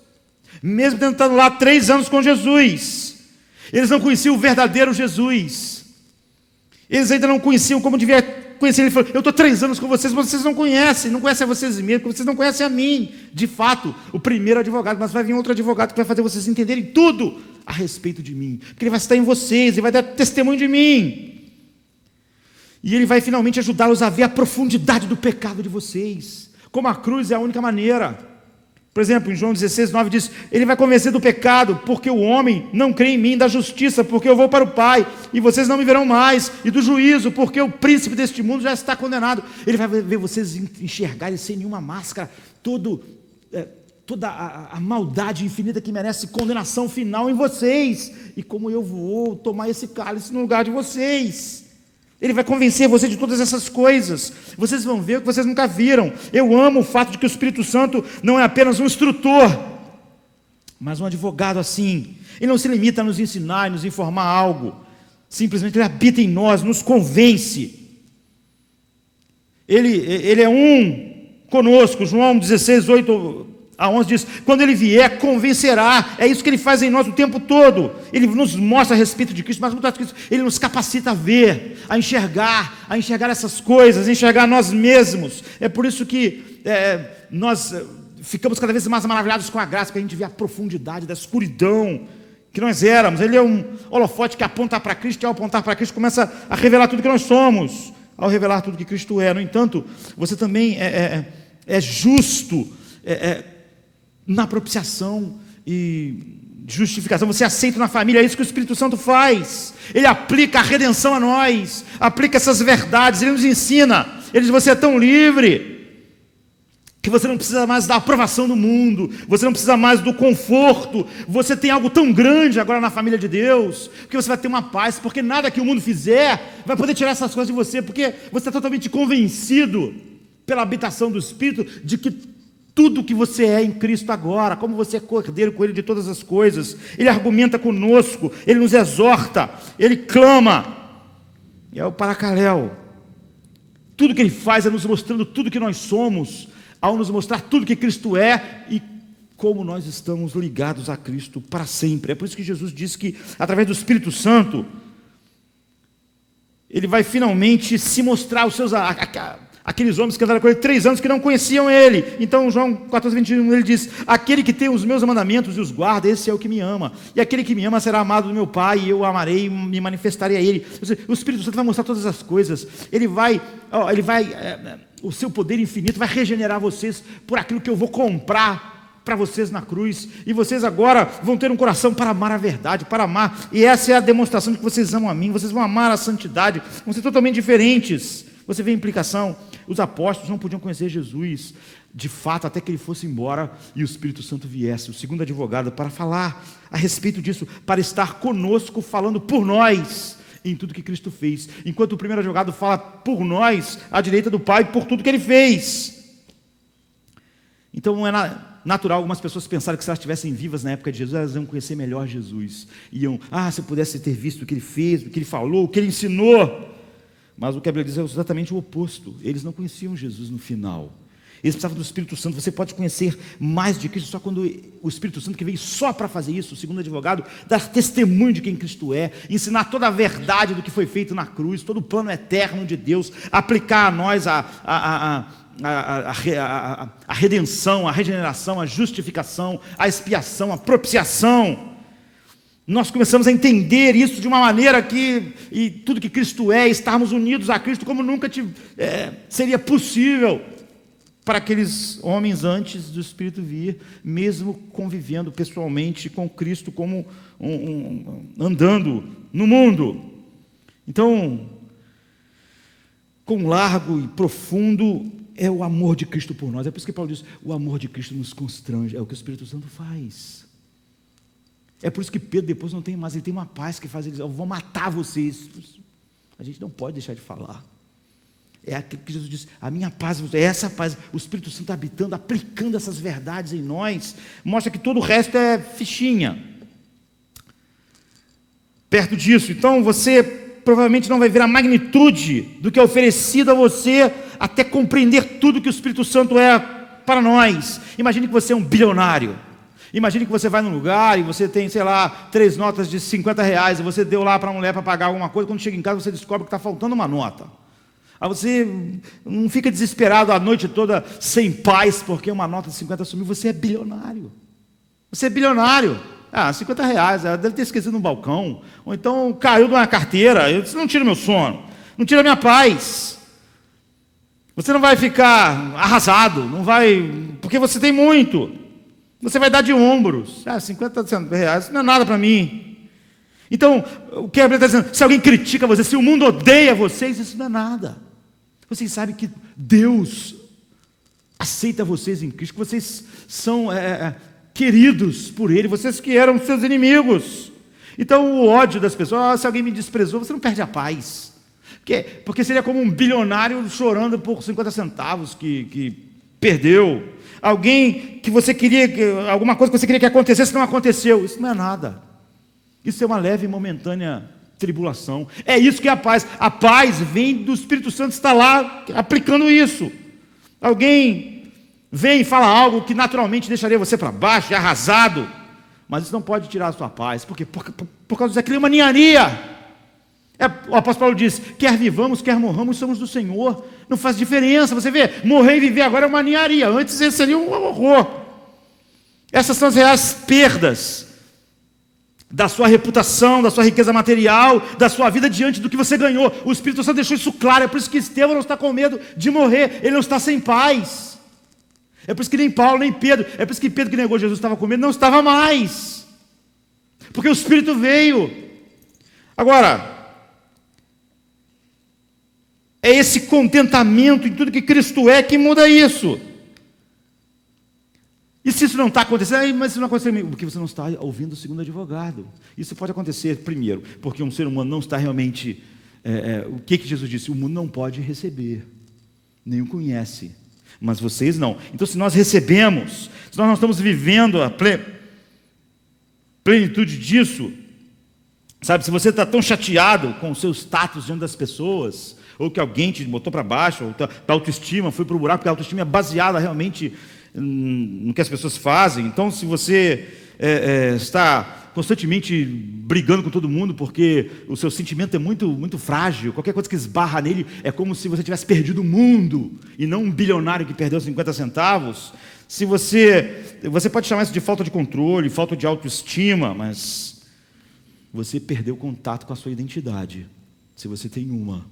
mesmo tentando lá 3 anos com Jesus, eles não conheciam o verdadeiro Jesus, eles ainda não conheciam como devia conhecer. Ele falou, eu estou 3 anos com vocês, mas vocês não conhecem a vocês mesmos, porque vocês não conhecem a mim, de fato, o primeiro advogado, mas vai vir outro advogado que vai fazer vocês entenderem tudo a respeito de mim, porque ele vai estar em vocês, ele vai dar testemunho de mim, e ele vai finalmente ajudá-los a ver a profundidade do pecado de vocês, como a cruz é a única maneira. Por exemplo, em João 16:9 diz, ele vai convencer do pecado, porque o homem não crê em mim, da justiça, porque eu vou para o Pai, e vocês não me verão mais, e do juízo, porque o príncipe deste mundo já está condenado. Ele vai ver vocês enxergarem sem nenhuma máscara, toda a maldade infinita que merece condenação final em vocês, e como eu vou tomar esse cálice no lugar de vocês. Ele vai convencer você de todas essas coisas. Vocês vão ver o que vocês nunca viram. Eu amo o fato de que o Espírito Santo não é apenas um instrutor, mas um advogado assim. Ele não se limita a nos ensinar e nos informar algo. Simplesmente ele habita em nós, nos convence. Ele é um conosco. João 16:8 a 11 diz, quando ele vier, convencerá. É isso que ele faz em nós o tempo todo. Ele nos mostra a respeito de Cristo, mas muitas vezes ele nos capacita a ver, a enxergar essas coisas, a enxergar nós mesmos. É por isso que nós ficamos cada vez mais maravilhados com a graça, porque a gente vê a profundidade da escuridão que nós éramos. Ele é um holofote que aponta para Cristo, e ao apontar para Cristo começa a revelar tudo que nós somos, ao revelar tudo que Cristo é. No entanto, você também é justo na propiciação e justificação, você aceita na família, é isso que o Espírito Santo faz. Ele aplica a redenção a nós, aplica essas verdades, ele nos ensina. Ele diz: você é tão livre que você não precisa mais da aprovação do mundo, você não precisa mais do conforto, você tem algo tão grande agora na família de Deus, porque você vai ter uma paz, porque nada que o mundo fizer vai poder tirar essas coisas de você, porque você está totalmente convencido pela habitação do Espírito de que tudo que você é em Cristo agora, como você é cordeiro com Ele de todas as coisas. Ele argumenta conosco, Ele nos exorta, Ele clama, e é o paracaléu. Tudo que Ele faz é nos mostrando tudo que nós somos, ao nos mostrar tudo que Cristo é e como nós estamos ligados a Cristo para sempre. É por isso que Jesus disse que, através do Espírito Santo, Ele vai finalmente se mostrar aos seus... aqueles homens que andaram com ele 3 anos que não conheciam ele. Então João 14:21 ele diz: aquele que tem os meus mandamentos e os guarda, esse é o que me ama, e aquele que me ama será amado do meu Pai, e eu o amarei e me manifestarei a ele. O Espírito Santo vai mostrar todas as coisas. Ele vai o seu poder infinito vai regenerar vocês por aquilo que eu vou comprar para vocês na cruz, e vocês agora vão ter um coração para amar a verdade, para amar, e essa é a demonstração de que vocês amam a mim. Vocês vão amar a santidade, vão ser totalmente diferentes. Você vê a implicação. Os apóstolos não podiam conhecer Jesus de fato até que ele fosse embora e o Espírito Santo viesse, o segundo advogado, para falar a respeito disso, para estar conosco, falando por nós em tudo que Cristo fez, enquanto o primeiro advogado fala por nós à direita do Pai por tudo que Ele fez. Então não é natural algumas pessoas pensarem que se elas estivessem vivas na época de Jesus, elas iam conhecer melhor Jesus, iam, se eu pudesse ter visto o que Ele fez, o que Ele falou, o que Ele ensinou. Mas o que a Bíblia diz é exatamente o oposto. Eles não conheciam Jesus no final. Eles precisavam do Espírito Santo. Você pode conhecer mais de Cristo só quando o Espírito Santo, que veio só para fazer isso, o segundo advogado, dar testemunho de quem Cristo é, ensinar toda a verdade do que foi feito na cruz, todo o plano eterno de Deus, aplicar a nós a redenção, a regeneração, a justificação, a expiação, a propiciação. Nós começamos a entender isso de uma maneira que, e tudo que Cristo é, estarmos unidos a Cristo como nunca seria possível para aqueles homens antes do Espírito vir, mesmo convivendo pessoalmente com Cristo, como andando no mundo. Então, quão largo e profundo é o amor de Cristo por nós. É por isso que Paulo diz: o amor de Cristo nos constrange. É o que o Espírito Santo faz. É por isso que Pedro depois não tem mais, ele tem uma paz que faz ele dizer: eu vou matar vocês. A gente não pode deixar de falar. É aquilo que Jesus disse: a minha paz, é essa paz. O Espírito Santo habitando, aplicando essas verdades em nós, mostra que todo o resto é fichinha perto disso. Então você provavelmente não vai ver a magnitude do que é oferecido a você até compreender tudo que o Espírito Santo é para nós. Imagine que você é um bilionário. Imagine que você vai num lugar e você tem, 3 notas de R$50, e você deu lá para a mulher para pagar alguma coisa. Quando chega em casa você descobre que está faltando uma nota. Aí você não fica desesperado a noite toda sem paz porque uma nota de 50 sumiu. Você é bilionário. Você é bilionário. R$50, ela deve ter esquecido no balcão, ou então caiu de uma carteira. Isso não tira meu sono, não tira minha paz. Você não vai ficar arrasado, não vai, porque você tem muito. Você vai dar de ombros. R$50 não é nada para mim. Então, o que a Bíblia está dizendo? Se alguém critica você, se o mundo odeia vocês, isso não é nada. Vocês sabem que Deus aceita vocês em Cristo, que vocês são queridos por Ele, vocês que eram seus inimigos. Então, o ódio das pessoas, se alguém me desprezou, você não perde a paz. Porque seria como um bilionário chorando por 50 centavos que perdeu. Alguém que você queria, alguma coisa que você queria que acontecesse, não aconteceu. Isso não é nada. Isso é uma leve e momentânea tribulação. É isso que é a paz. A paz vem do Espírito Santo estar lá aplicando isso. Alguém vem e fala algo que naturalmente deixaria você para baixo, arrasado, mas isso não pode tirar a sua paz. Por quê? Por causa daquela maniaria. O apóstolo Paulo diz: quer vivamos, quer morramos, somos do Senhor. Não faz diferença. Você vê, morrer e viver agora é uma ninharia. Antes esse seria um horror. Essas são as reais perdas da sua reputação, da sua riqueza material, da sua vida diante do que você ganhou. O Espírito Santo deixou isso claro. É por isso que Estevão não está com medo de morrer, ele não está sem paz. É por isso que nem Paulo, nem Pedro, é por isso que Pedro, que negou Jesus, estava com medo, não estava mais, porque o Espírito veio. Agora, é esse contentamento em tudo que Cristo é que muda isso. E se isso não está acontecendo, mas isso não aconteceu porque você não está ouvindo o segundo advogado. Isso pode acontecer, primeiro, porque um ser humano não está realmente... o que Jesus disse? O mundo não pode receber, nem o conhece, mas vocês não. Então, se nós recebemos, se nós não estamos vivendo a plenitude disso, sabe, se você está tão chateado com o seu status diante das pessoas, ou que alguém te botou para baixo, ou tua autoestima foi para o buraco, porque a autoestima é baseada realmente no que as pessoas fazem. Então, se você está constantemente brigando com todo mundo porque o seu sentimento é muito, muito frágil, qualquer coisa que esbarra nele é como se você tivesse perdido o mundo e não um bilionário que perdeu 50 centavos. Se você pode chamar isso de falta de controle, falta de autoestima, mas você perdeu contato com a sua identidade, se você tem uma.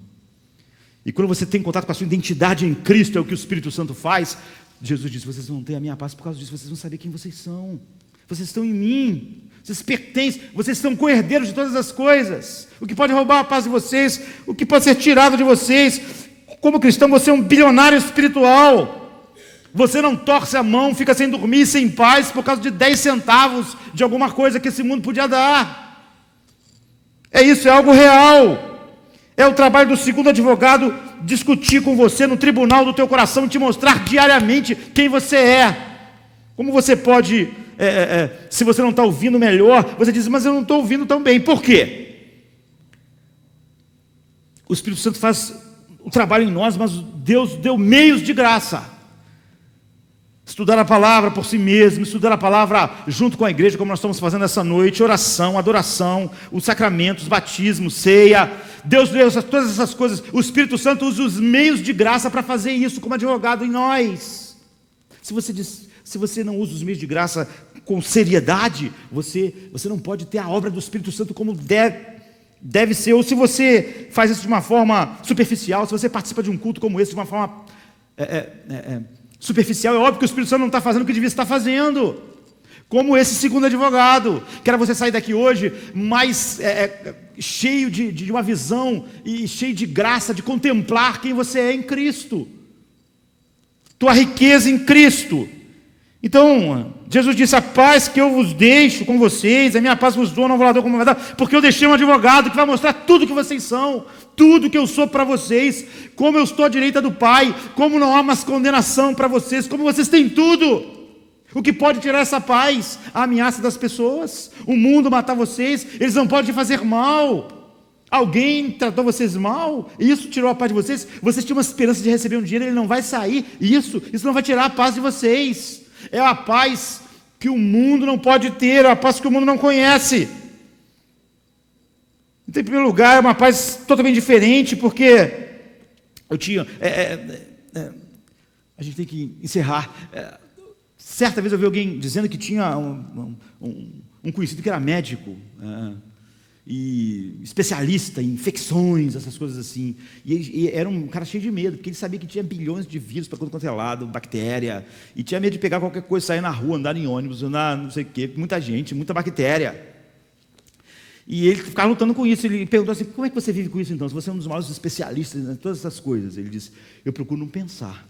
E quando você tem contato com a sua identidade em Cristo, é o que o Espírito Santo faz. Jesus disse: vocês vão ter a minha paz por causa disso, vocês vão saber quem vocês são. Vocês estão em mim, vocês pertencem, vocês são co-herdeiros de todas as coisas. O que pode roubar a paz de vocês, o que pode ser tirado de vocês. Como cristão, você é um bilionário espiritual. Você não torce a mão, fica sem dormir, sem paz, por causa de 10 centavos de alguma coisa que esse mundo podia dar. É isso, é algo real. É o trabalho do segundo advogado discutir com você no tribunal do teu coração e te mostrar diariamente quem você é. Como você pode, se você não está ouvindo melhor, você diz: mas eu não estou ouvindo tão bem. Por quê? O Espírito Santo faz o trabalho em nós, mas Deus deu meios de graça. Estudar a palavra por si mesmo, estudar a palavra junto com a igreja, como nós estamos fazendo essa noite, oração, adoração, os sacramentos, batismo, ceia. Deus deu todas essas coisas. O Espírito Santo usa os meios de graça para fazer isso como advogado em nós. Se você não usa os meios de graça com seriedade, você não pode ter a obra do Espírito Santo como deve ser. Ou se você faz isso de uma forma superficial, se você participa de um culto como esse de uma forma superficial, é óbvio que o Espírito Santo não está fazendo o que devia estar fazendo. Como esse segundo advogado. Quero você sair daqui hoje mais cheio de uma visão e cheio de graça, de contemplar quem você é em Cristo. Tua riqueza em Cristo. Então, Jesus disse: a paz que eu vos deixo com vocês, a minha paz vos dou, não vou lá dar como vai dar, porque eu deixei um advogado que vai mostrar tudo que vocês são, tudo que eu sou para vocês, como eu estou à direita do Pai, como não há mais condenação para vocês, como vocês têm tudo. O que pode tirar essa paz? A ameaça das pessoas, o mundo matar vocês, eles não podem fazer mal. Alguém tratou vocês mal, isso tirou a paz de vocês. Vocês tinham uma esperança de receber um dinheiro, ele não vai sair. Isso não vai tirar a paz de vocês. É a paz que o mundo não pode ter, é a paz que o mundo não conhece. Então, em primeiro lugar, é uma paz totalmente diferente, porque eu tinha... a gente tem que encerrar. Certa vez eu vi alguém dizendo que tinha um conhecido que era médico, e especialista em infecções, essas coisas assim, e era um cara cheio de medo, porque ele sabia que tinha bilhões de vírus para quanto é lado, bactéria, e tinha medo de pegar qualquer coisa, sair na rua, andar em ônibus, andar não sei o quê, muita gente, muita bactéria. E ele ficava lutando com isso. Ele perguntou assim: como é que você vive com isso então? Se você é um dos maiores especialistas em todas essas coisas. Ele disse: eu procuro não pensar.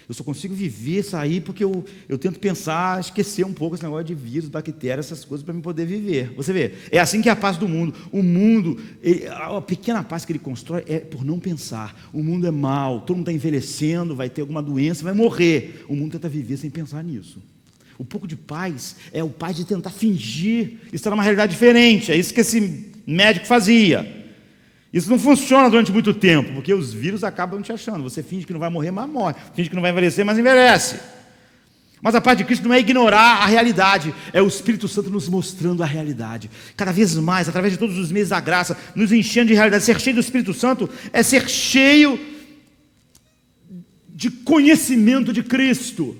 Eu só consigo viver, sair, porque eu tento pensar, esquecer um pouco esse negócio de vírus, bactérias, essas coisas, para me poder viver. Você vê, é assim que é a paz do mundo. O mundo, a pequena paz que ele constrói é por não pensar. O mundo é mau, todo mundo está envelhecendo, vai ter alguma doença, vai morrer. O mundo tenta viver sem pensar nisso. O pouco de paz é o paz de tentar fingir estar numa realidade diferente. É isso que esse médico fazia. Isso não funciona durante muito tempo, porque os vírus acabam te achando. Você finge que não vai morrer, mas morre. Finge que não vai envelhecer, mas envelhece. Mas a paz de Cristo não é ignorar a realidade, é o Espírito Santo nos mostrando a realidade. Cada vez mais, através de todos os meios da graça, nos enchendo de realidade. Ser cheio do Espírito Santo é ser cheio de conhecimento de Cristo.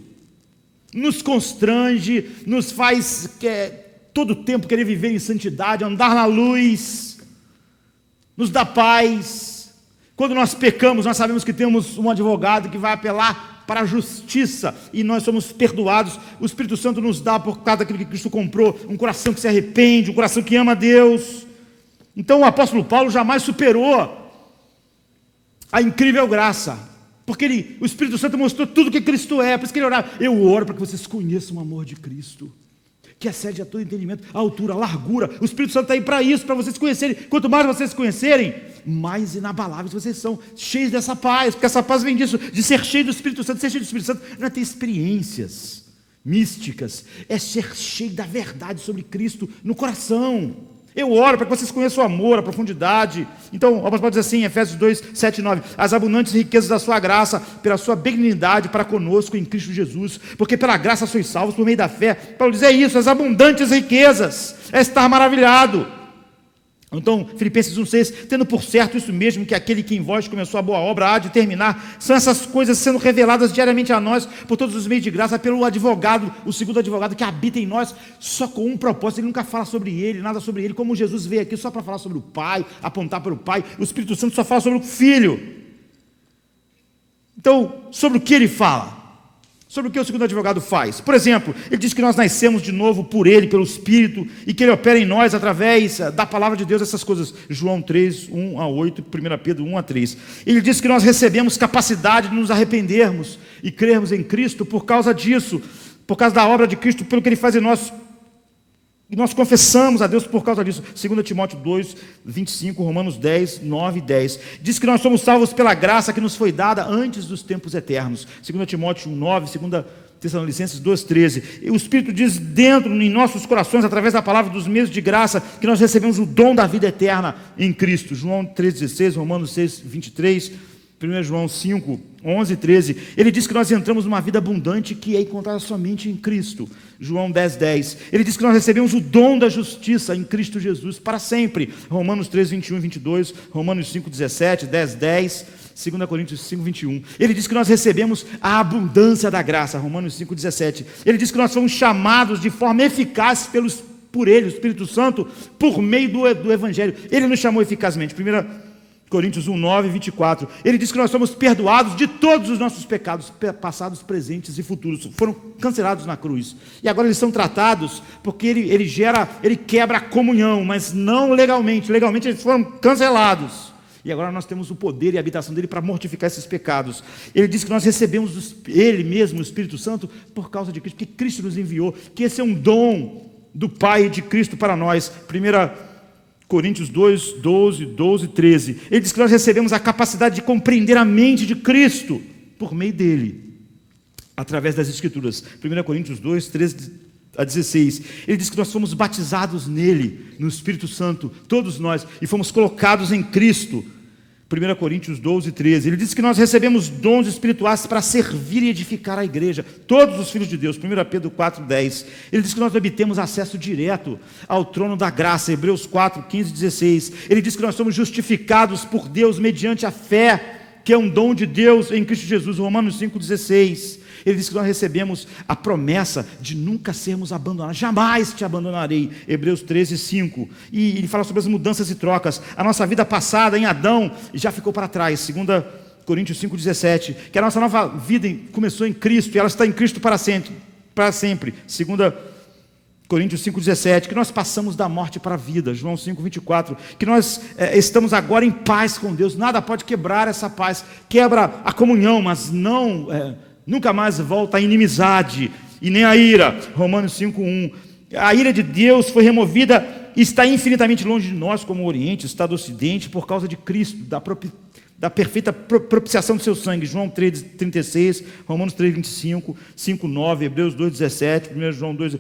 Nos constrange, nos faz todo o tempo querer viver em santidade, andar na luz, nos dá paz. Quando nós pecamos, nós sabemos que temos um advogado que vai apelar para a justiça, e nós somos perdoados. O Espírito Santo nos dá, por causa daquilo que Cristo comprou, um coração que se arrepende, um coração que ama a Deus. Então o apóstolo Paulo jamais superou a incrível graça, porque o Espírito Santo mostrou tudo que Cristo é. Por isso que ele orava: eu oro para que vocês conheçam o amor de Cristo, que excede a todo entendimento, a altura, a largura. O Espírito Santo está aí para isso, para vocês conhecerem. Quanto mais vocês conhecerem, mais inabaláveis vocês são, cheios dessa paz, porque essa paz vem disso, de ser cheio do Espírito Santo. Ser cheio do Espírito Santo não é ter experiências místicas, é ser cheio da verdade sobre Cristo no coração. Eu oro para que vocês conheçam o amor, a profundidade. Então, o apóstolo Paulo diz assim, em Efésios 2, 7 e 9: as abundantes riquezas da sua graça, pela sua benignidade para conosco em Cristo Jesus, porque pela graça sois salvos por meio da fé. Paulo diz: é isso, as abundantes riquezas, é estar maravilhado. Então, Filipenses 1,6: tendo por certo isso mesmo, que aquele que em vós começou a boa obra há de terminar. São essas coisas sendo reveladas diariamente a nós, por todos os meios de graça, pelo advogado, o segundo advogado que habita em nós, só com um propósito. Ele nunca fala sobre ele, nada sobre ele, como Jesus veio aqui só para falar sobre o Pai, apontar para o Pai. O Espírito Santo só fala sobre o Filho. Então, sobre o que ele fala? Sobre o que o segundo advogado faz? Por exemplo, ele diz que nós nascemos de novo por ele, pelo Espírito, e que ele opera em nós através da palavra de Deus, essas coisas. João 3, 1 a 8, 1 Pedro 1 a 3. Ele diz que nós recebemos capacidade de nos arrependermos e crermos em Cristo por causa disso, por causa da obra de Cristo, pelo que ele faz em nós. E nós confessamos a Deus por causa disso. 2 Timóteo 2, 25, Romanos 10, 9 e 10. Diz que nós somos salvos pela graça que nos foi dada antes dos tempos eternos. 2 Timóteo 1, 9, 2 Tessalonicenses 2, 13. E o Espírito diz dentro, em nossos corações, através da palavra dos meios de graça, que nós recebemos o dom da vida eterna em Cristo. João 3, 16, Romanos 6, 23, 1 João 5, 11 e 13. Ele diz que nós entramos numa vida abundante que é encontrada somente em Cristo. João 10, 10. Ele diz que nós recebemos o dom da justiça em Cristo Jesus para sempre. Romanos 3, 21 e 22, Romanos 5, 17, 10, 10, 2 Coríntios 5, 21. Ele diz que nós recebemos a abundância da graça. Romanos 5, 17. Ele diz que nós fomos chamados de forma eficaz por Ele, o Espírito Santo, por meio do Evangelho. Ele nos chamou eficazmente. 1 Coríntios 1, 9 e 24. Ele diz que nós somos perdoados de todos os nossos pecados, passados, presentes e futuros. Foram cancelados na cruz. E agora eles são tratados porque ele quebra a comunhão, mas não legalmente. Legalmente eles foram cancelados. E agora nós temos o poder e a habitação dele para mortificar esses pecados. Ele diz que nós recebemos ele mesmo, o Espírito Santo, por causa de Cristo, que Cristo nos enviou, que esse é um dom do Pai de Cristo para nós. 1 Coríntios 2, 12, 12 e 13. Ele diz que nós recebemos a capacidade de compreender a mente de Cristo por meio dele, através das Escrituras. 1 Coríntios 2, 13 a 16. Ele diz que nós fomos batizados nele, no Espírito Santo, todos nós, e fomos colocados em Cristo. 1 Coríntios 12, 13. Ele diz que nós recebemos dons espirituais para servir e edificar a igreja, todos os filhos de Deus. 1 Pedro 4, 10. Ele diz que nós obtemos acesso direto ao trono da graça. Hebreus 4, 15 e 16. Ele diz que nós somos justificados por Deus mediante a fé, que é um dom de Deus em Cristo Jesus. Romanos 5, 16. Ele diz que nós recebemos a promessa de nunca sermos abandonados. Jamais te abandonarei. Hebreus 13, 5. E ele fala sobre as mudanças e trocas. A nossa vida passada em Adão já ficou para trás. 2 Coríntios 5, 17. Que a nossa nova vida começou em Cristo e ela está em Cristo para sempre. 2 Coríntios 5, 17. Que nós passamos da morte para a vida. João 5, 24. Que nós estamos agora em paz com Deus. Nada pode quebrar essa paz. Quebra a comunhão, mas não... nunca mais volta a inimizade e nem a ira. Romanos 5:1. A ira de Deus foi removida e está infinitamente longe de nós, como o Oriente está do Ocidente, por causa de Cristo, da perfeita propiciação do seu sangue. João 3:36, Romanos 3:25, 5:9, Hebreus 2:17, 1 João 2.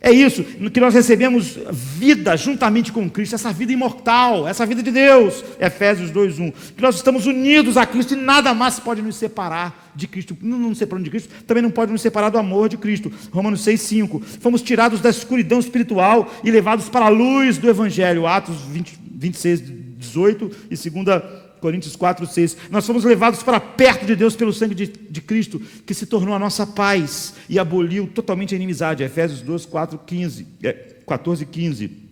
É isso, que nós recebemos vida juntamente com Cristo, essa vida imortal, essa vida de Deus. Efésios 2:1. Que nós estamos unidos a Cristo e nada mais pode nos separar de Cristo. Não nos separando de Cristo, também não pode nos separar do amor de Cristo. Romanos 6:5. Fomos tirados da escuridão espiritual e levados para a luz do Evangelho. Atos 26:18 e 2 Coríntios 4, 6. Nós fomos levados para perto de Deus pelo sangue de Cristo, que se tornou a nossa paz e aboliu totalmente a inimizade. Efésios 2, 14 e 15.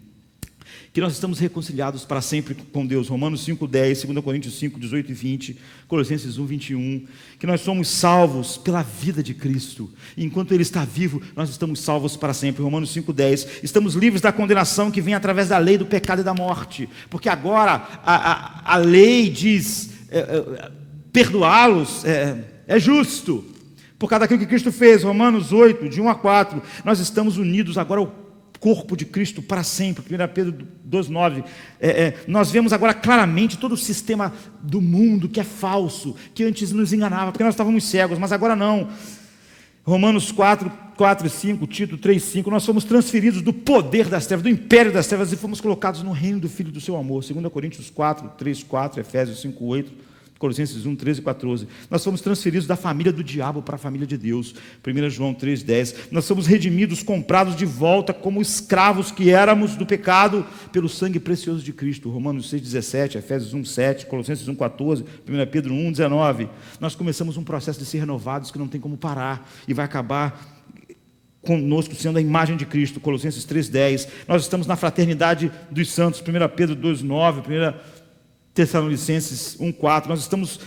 Que nós estamos reconciliados para sempre com Deus. Romanos 5, 10, 2 Coríntios 5, 18 e 20, Colossenses 1, 21. Que nós somos salvos pela vida de Cristo. E enquanto Ele está vivo, nós estamos salvos para sempre. Romanos 5, 10. Estamos livres da condenação que vem através da lei do pecado e da morte. Porque agora a lei diz, perdoá-los é justo. Por causa daquilo que Cristo fez. Romanos 8, de 1 a 4. Nós estamos unidos agora ao corpo de Cristo para sempre. 1 Pedro 2,9. Nós vemos agora claramente todo o sistema do mundo que é falso, que antes nos enganava, porque nós estávamos cegos, mas agora não. Romanos 4, 4 e 5, Tito 3, 5, nós fomos transferidos do poder das trevas, do império das trevas, e fomos colocados no reino do Filho do seu amor. 2 Coríntios 4, 3, 4, Efésios 5, 8, Colossenses 1, 13 e 14. Nós fomos transferidos da família do diabo para a família de Deus. 1 João 3, 10. Nós fomos redimidos, comprados de volta como escravos que éramos do pecado pelo sangue precioso de Cristo. Romanos 6, 17, Efésios 1, 7, Colossenses 1, 14, 1 Pedro 1, 19. Nós começamos um processo de ser renovados que não tem como parar e vai acabar conosco sendo a imagem de Cristo. Colossenses 3, 10. Nós estamos na fraternidade dos santos. 1 Pedro 2, 9, 1 Tessalonicenses 1,4, nós estamos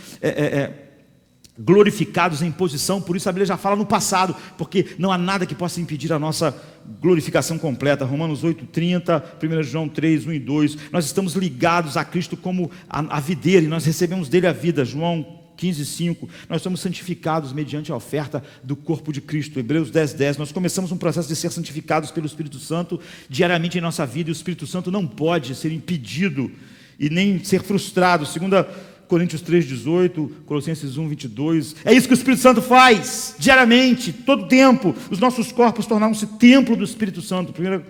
glorificados em posição, por isso a Bíblia já fala no passado, porque não há nada que possa impedir a nossa glorificação completa. Romanos 8,30, 1 João 3, 1 e 2, nós estamos ligados a Cristo como a videira, e nós recebemos dele a vida. João 15, 5, nós somos santificados mediante a oferta do corpo de Cristo. Hebreus 10, 10, nós começamos um processo de ser santificados pelo Espírito Santo diariamente em nossa vida, e o Espírito Santo não pode ser impedido e nem ser frustrado. 2 Coríntios 3, 18, Colossenses 1, 22. É isso que o Espírito Santo faz, diariamente, todo tempo. Os nossos corpos tornaram-se templo do Espírito Santo. 1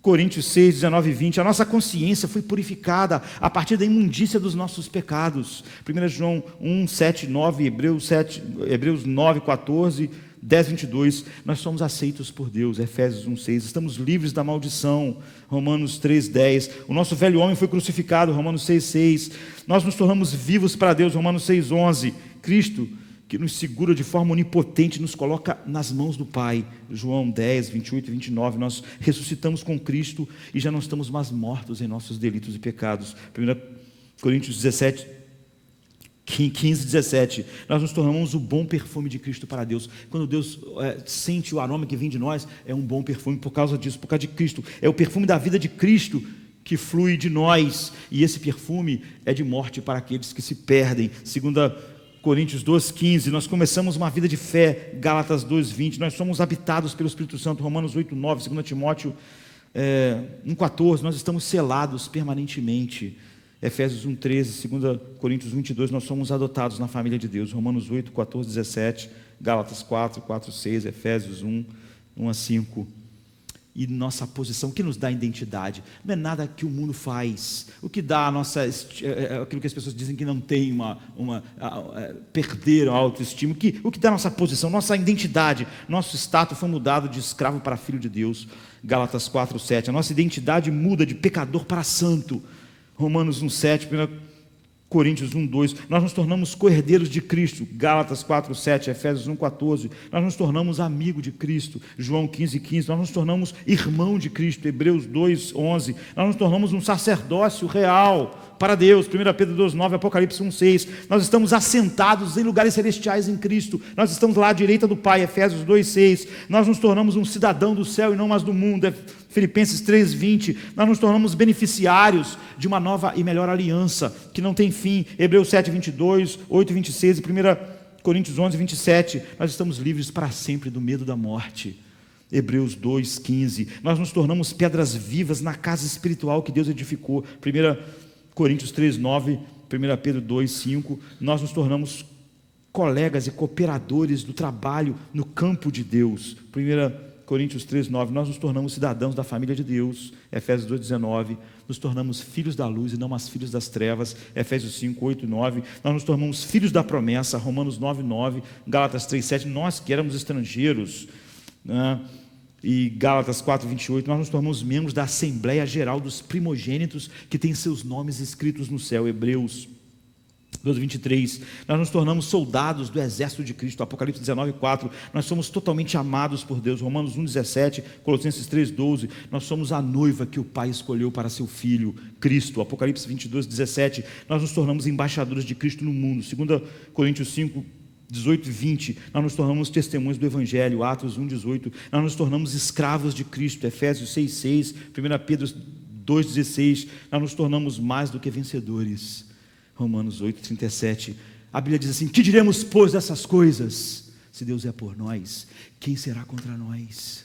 Coríntios 6, 19 e 20. A nossa consciência foi purificada a partir da imundícia dos nossos pecados. 1 João 1, 7, 9, Hebreus 9, 14, 10, 22, nós somos aceitos por Deus. Efésios 1, 6, estamos livres da maldição. Romanos 3, 10, o nosso velho homem foi crucificado. Romanos 6, 6, nós nos tornamos vivos para Deus. Romanos 6, 11, Cristo, que nos segura de forma onipotente, nos coloca nas mãos do Pai. João 10, 28 e 29, nós ressuscitamos com Cristo e já não estamos mais mortos em nossos delitos e pecados. 1 Coríntios 17, 15, 17, nós nos tornamos o bom perfume de Cristo para Deus. Quando Deus sente o aroma que vem de nós, é um bom perfume por causa disso, por causa de Cristo. É o perfume da vida de Cristo que flui de nós, e esse perfume é de morte para aqueles que se perdem. 2 Coríntios 2, 15, nós começamos uma vida de fé. Gálatas 2, 20, nós somos habitados pelo Espírito Santo. Romanos 8, 9, 2 Timóteo 1, 14, nós estamos selados permanentemente. Efésios 1, 13, 2 Coríntios 22, nós somos adotados na família de Deus. Romanos 8, 14, 17, Gálatas 4, 4, 6, Efésios 1, 1 a 5. E nossa posição, o que nos dá identidade? Não é nada que o mundo faz. O que dá a nossa, aquilo que as pessoas dizem que não tem perder a autoestima. O que dá a nossa posição, nossa identidade? Nosso status foi mudado de escravo para filho de Deus. Gálatas 4, 7. A nossa identidade muda de pecador para santo. Romanos 1, 7, 1 Coríntios 1, 2, nós nos tornamos co-herdeiros de Cristo. Gálatas 4, 7, Efésios 1, 14, nós nos tornamos amigo de Cristo. João 15, 15, nós nos tornamos irmão de Cristo. Hebreus 2, 11, nós nos tornamos um sacerdócio real para Deus. 1 Pedro 2, 9, Apocalipse 1, 6, nós estamos assentados em lugares celestiais em Cristo. Nós estamos lá à direita do Pai. Efésios 2, 6, nós nos tornamos um cidadão do céu e não mais do mundo. Filipenses 3, 20, nós nos tornamos beneficiários de uma nova e melhor aliança, que não tem fim. Hebreus 7, 22, 8, 26 e 1 Coríntios 11, 27, nós estamos livres para sempre do medo da morte. Hebreus 2, 15, nós nos tornamos pedras vivas na casa espiritual que Deus edificou. 1 Coríntios 3, 9, 1 Pedro 2, 5, nós nos tornamos colegas e cooperadores do trabalho no campo de Deus. 1 Coríntios 3, 9, nós nos tornamos cidadãos da família de Deus. Efésios 2, 19, nos tornamos filhos da luz e não mais filhos das trevas. Efésios 5, 8 e 9, nós nos tornamos filhos da promessa. Romanos 9, 9, Gálatas 3, 7, nós que éramos estrangeiros, E Gálatas 4:28, nós nos tornamos membros da Assembleia Geral dos Primogênitos, que tem seus nomes escritos no céu. Hebreus 12:23, nós nos tornamos soldados do exército de Cristo. Apocalipse 19:4, nós somos totalmente amados por Deus. Romanos 1:17, Colossenses 3:12, nós somos a noiva que o Pai escolheu para seu Filho, Cristo. Apocalipse 22:17, nós nos tornamos embaixadores de Cristo no mundo. 2 Coríntios 5:18 e 20, nós nos tornamos testemunhas do Evangelho. Atos 1:18, nós nos tornamos escravos de Cristo. Efésios 6:6, 1 Pedro 2:16, nós nos tornamos mais do que vencedores. Romanos 8:37, a Bíblia diz assim: que diremos, pois, dessas coisas? Se Deus é por nós, quem será contra nós?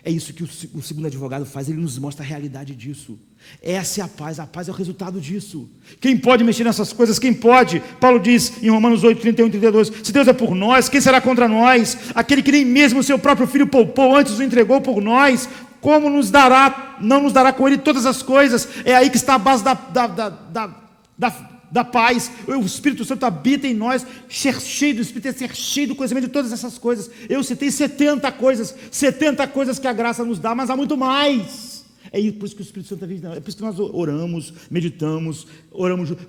É isso que o segundo advogado faz, ele nos mostra a realidade disso. Essa é a paz é o resultado disso. Quem pode mexer nessas coisas? Quem pode? Paulo diz em Romanos 8:31 e 32, se Deus é por nós, quem será contra nós? Aquele que nem mesmo o seu próprio filho poupou, antes o entregou por nós, como não nos dará com ele todas as coisas? É aí que está a base da paz. O Espírito Santo habita em nós, ser cheio do Espírito, é ser cheio do conhecimento de todas essas coisas. Eu citei 70 coisas que a graça nos dá, mas há muito mais. É por isso que o Espírito Santo vive, é por isso que nós oramos, meditamos,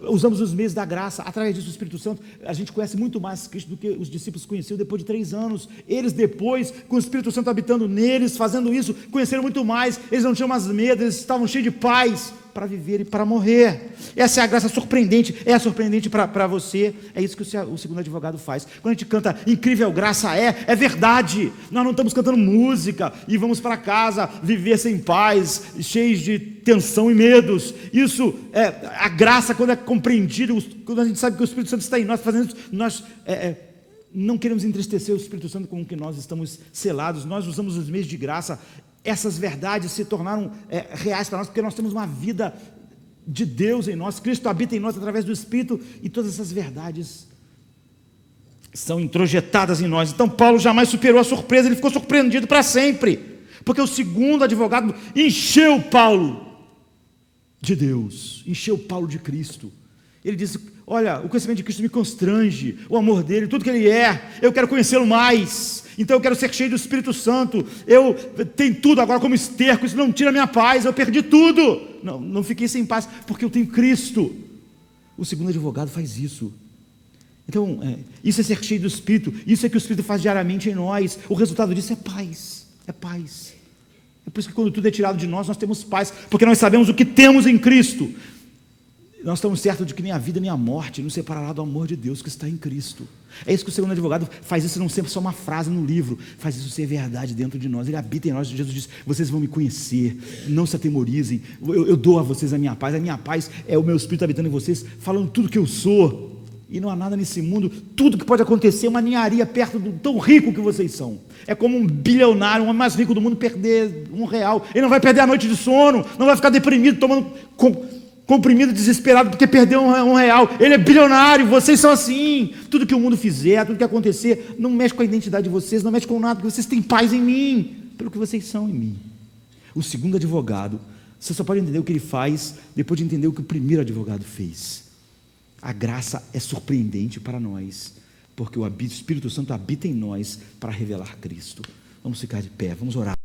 usamos os meios da graça. Através disso, o Espírito Santo, a gente conhece muito mais Cristo do que os discípulos conheceram depois de 3 anos. Eles depois, com o Espírito Santo habitando neles, fazendo isso, conheceram muito mais. Eles não tinham mais medo, eles estavam cheios de paz para viver e para morrer. Essa é a graça surpreendente, é surpreendente para você. É isso que o segundo advogado faz. Quando a gente canta incrível graça é verdade. Nós não estamos cantando música e vamos para casa viver sem paz, cheios de tensão e medos. Isso é a graça, quando é compreendida, quando a gente sabe que o Espírito Santo está em nós fazendo isso, nós não queremos entristecer o Espírito Santo com o que nós estamos selados. Nós usamos os meios de graça. Essas verdades se tornaram reais para nós, porque nós temos uma vida de Deus em nós, Cristo habita em nós através do Espírito, e todas essas verdades são introjetadas em nós. Então Paulo jamais superou a surpresa, ele ficou surpreendido para sempre, porque o segundo advogado encheu Paulo de Deus, encheu Paulo de Cristo. Ele disse: olha, o conhecimento de Cristo me constrange, o amor dele, tudo que ele é, eu quero conhecê-lo mais. Então eu quero ser cheio do Espírito Santo. Eu tenho tudo agora como esterco, isso não tira a minha paz, eu perdi tudo. Não fiquei sem paz, porque eu tenho Cristo. O segundo advogado faz isso. Então, isso é ser cheio do Espírito, isso é que o Espírito faz diariamente em nós. O resultado disso é paz, é paz. É por isso que quando tudo é tirado de nós temos paz, porque nós sabemos o que temos em Cristo. Nós estamos certos de que nem a vida nem a morte nos separará do amor de Deus que está em Cristo. É isso que o segundo advogado faz, isso não ser só uma frase no livro, faz isso ser verdade dentro de nós. Ele habita em nós. Jesus diz: vocês vão me conhecer, não se atemorizem, eu dou a vocês a minha paz é o meu Espírito habitando em vocês, falando tudo que eu sou. E não há nada nesse mundo, tudo que pode acontecer, uma ninharia perto do tão rico que vocês são. É como um bilionário, o homem mais rico do mundo, perder R$1. Ele não vai perder a noite de sono, não vai ficar deprimido, tomando comprimido, desesperado, porque perdeu R$1. Ele é bilionário, vocês são assim. Tudo que o mundo fizer, tudo que acontecer, não mexe com a identidade de vocês, não mexe com nada, porque vocês têm paz em mim, pelo que vocês são em mim. O segundo advogado, você só pode entender o que ele faz depois de entender o que o primeiro advogado fez. A graça é surpreendente para nós, porque o Espírito Santo habita em nós para revelar Cristo. Vamos ficar de pé, vamos orar.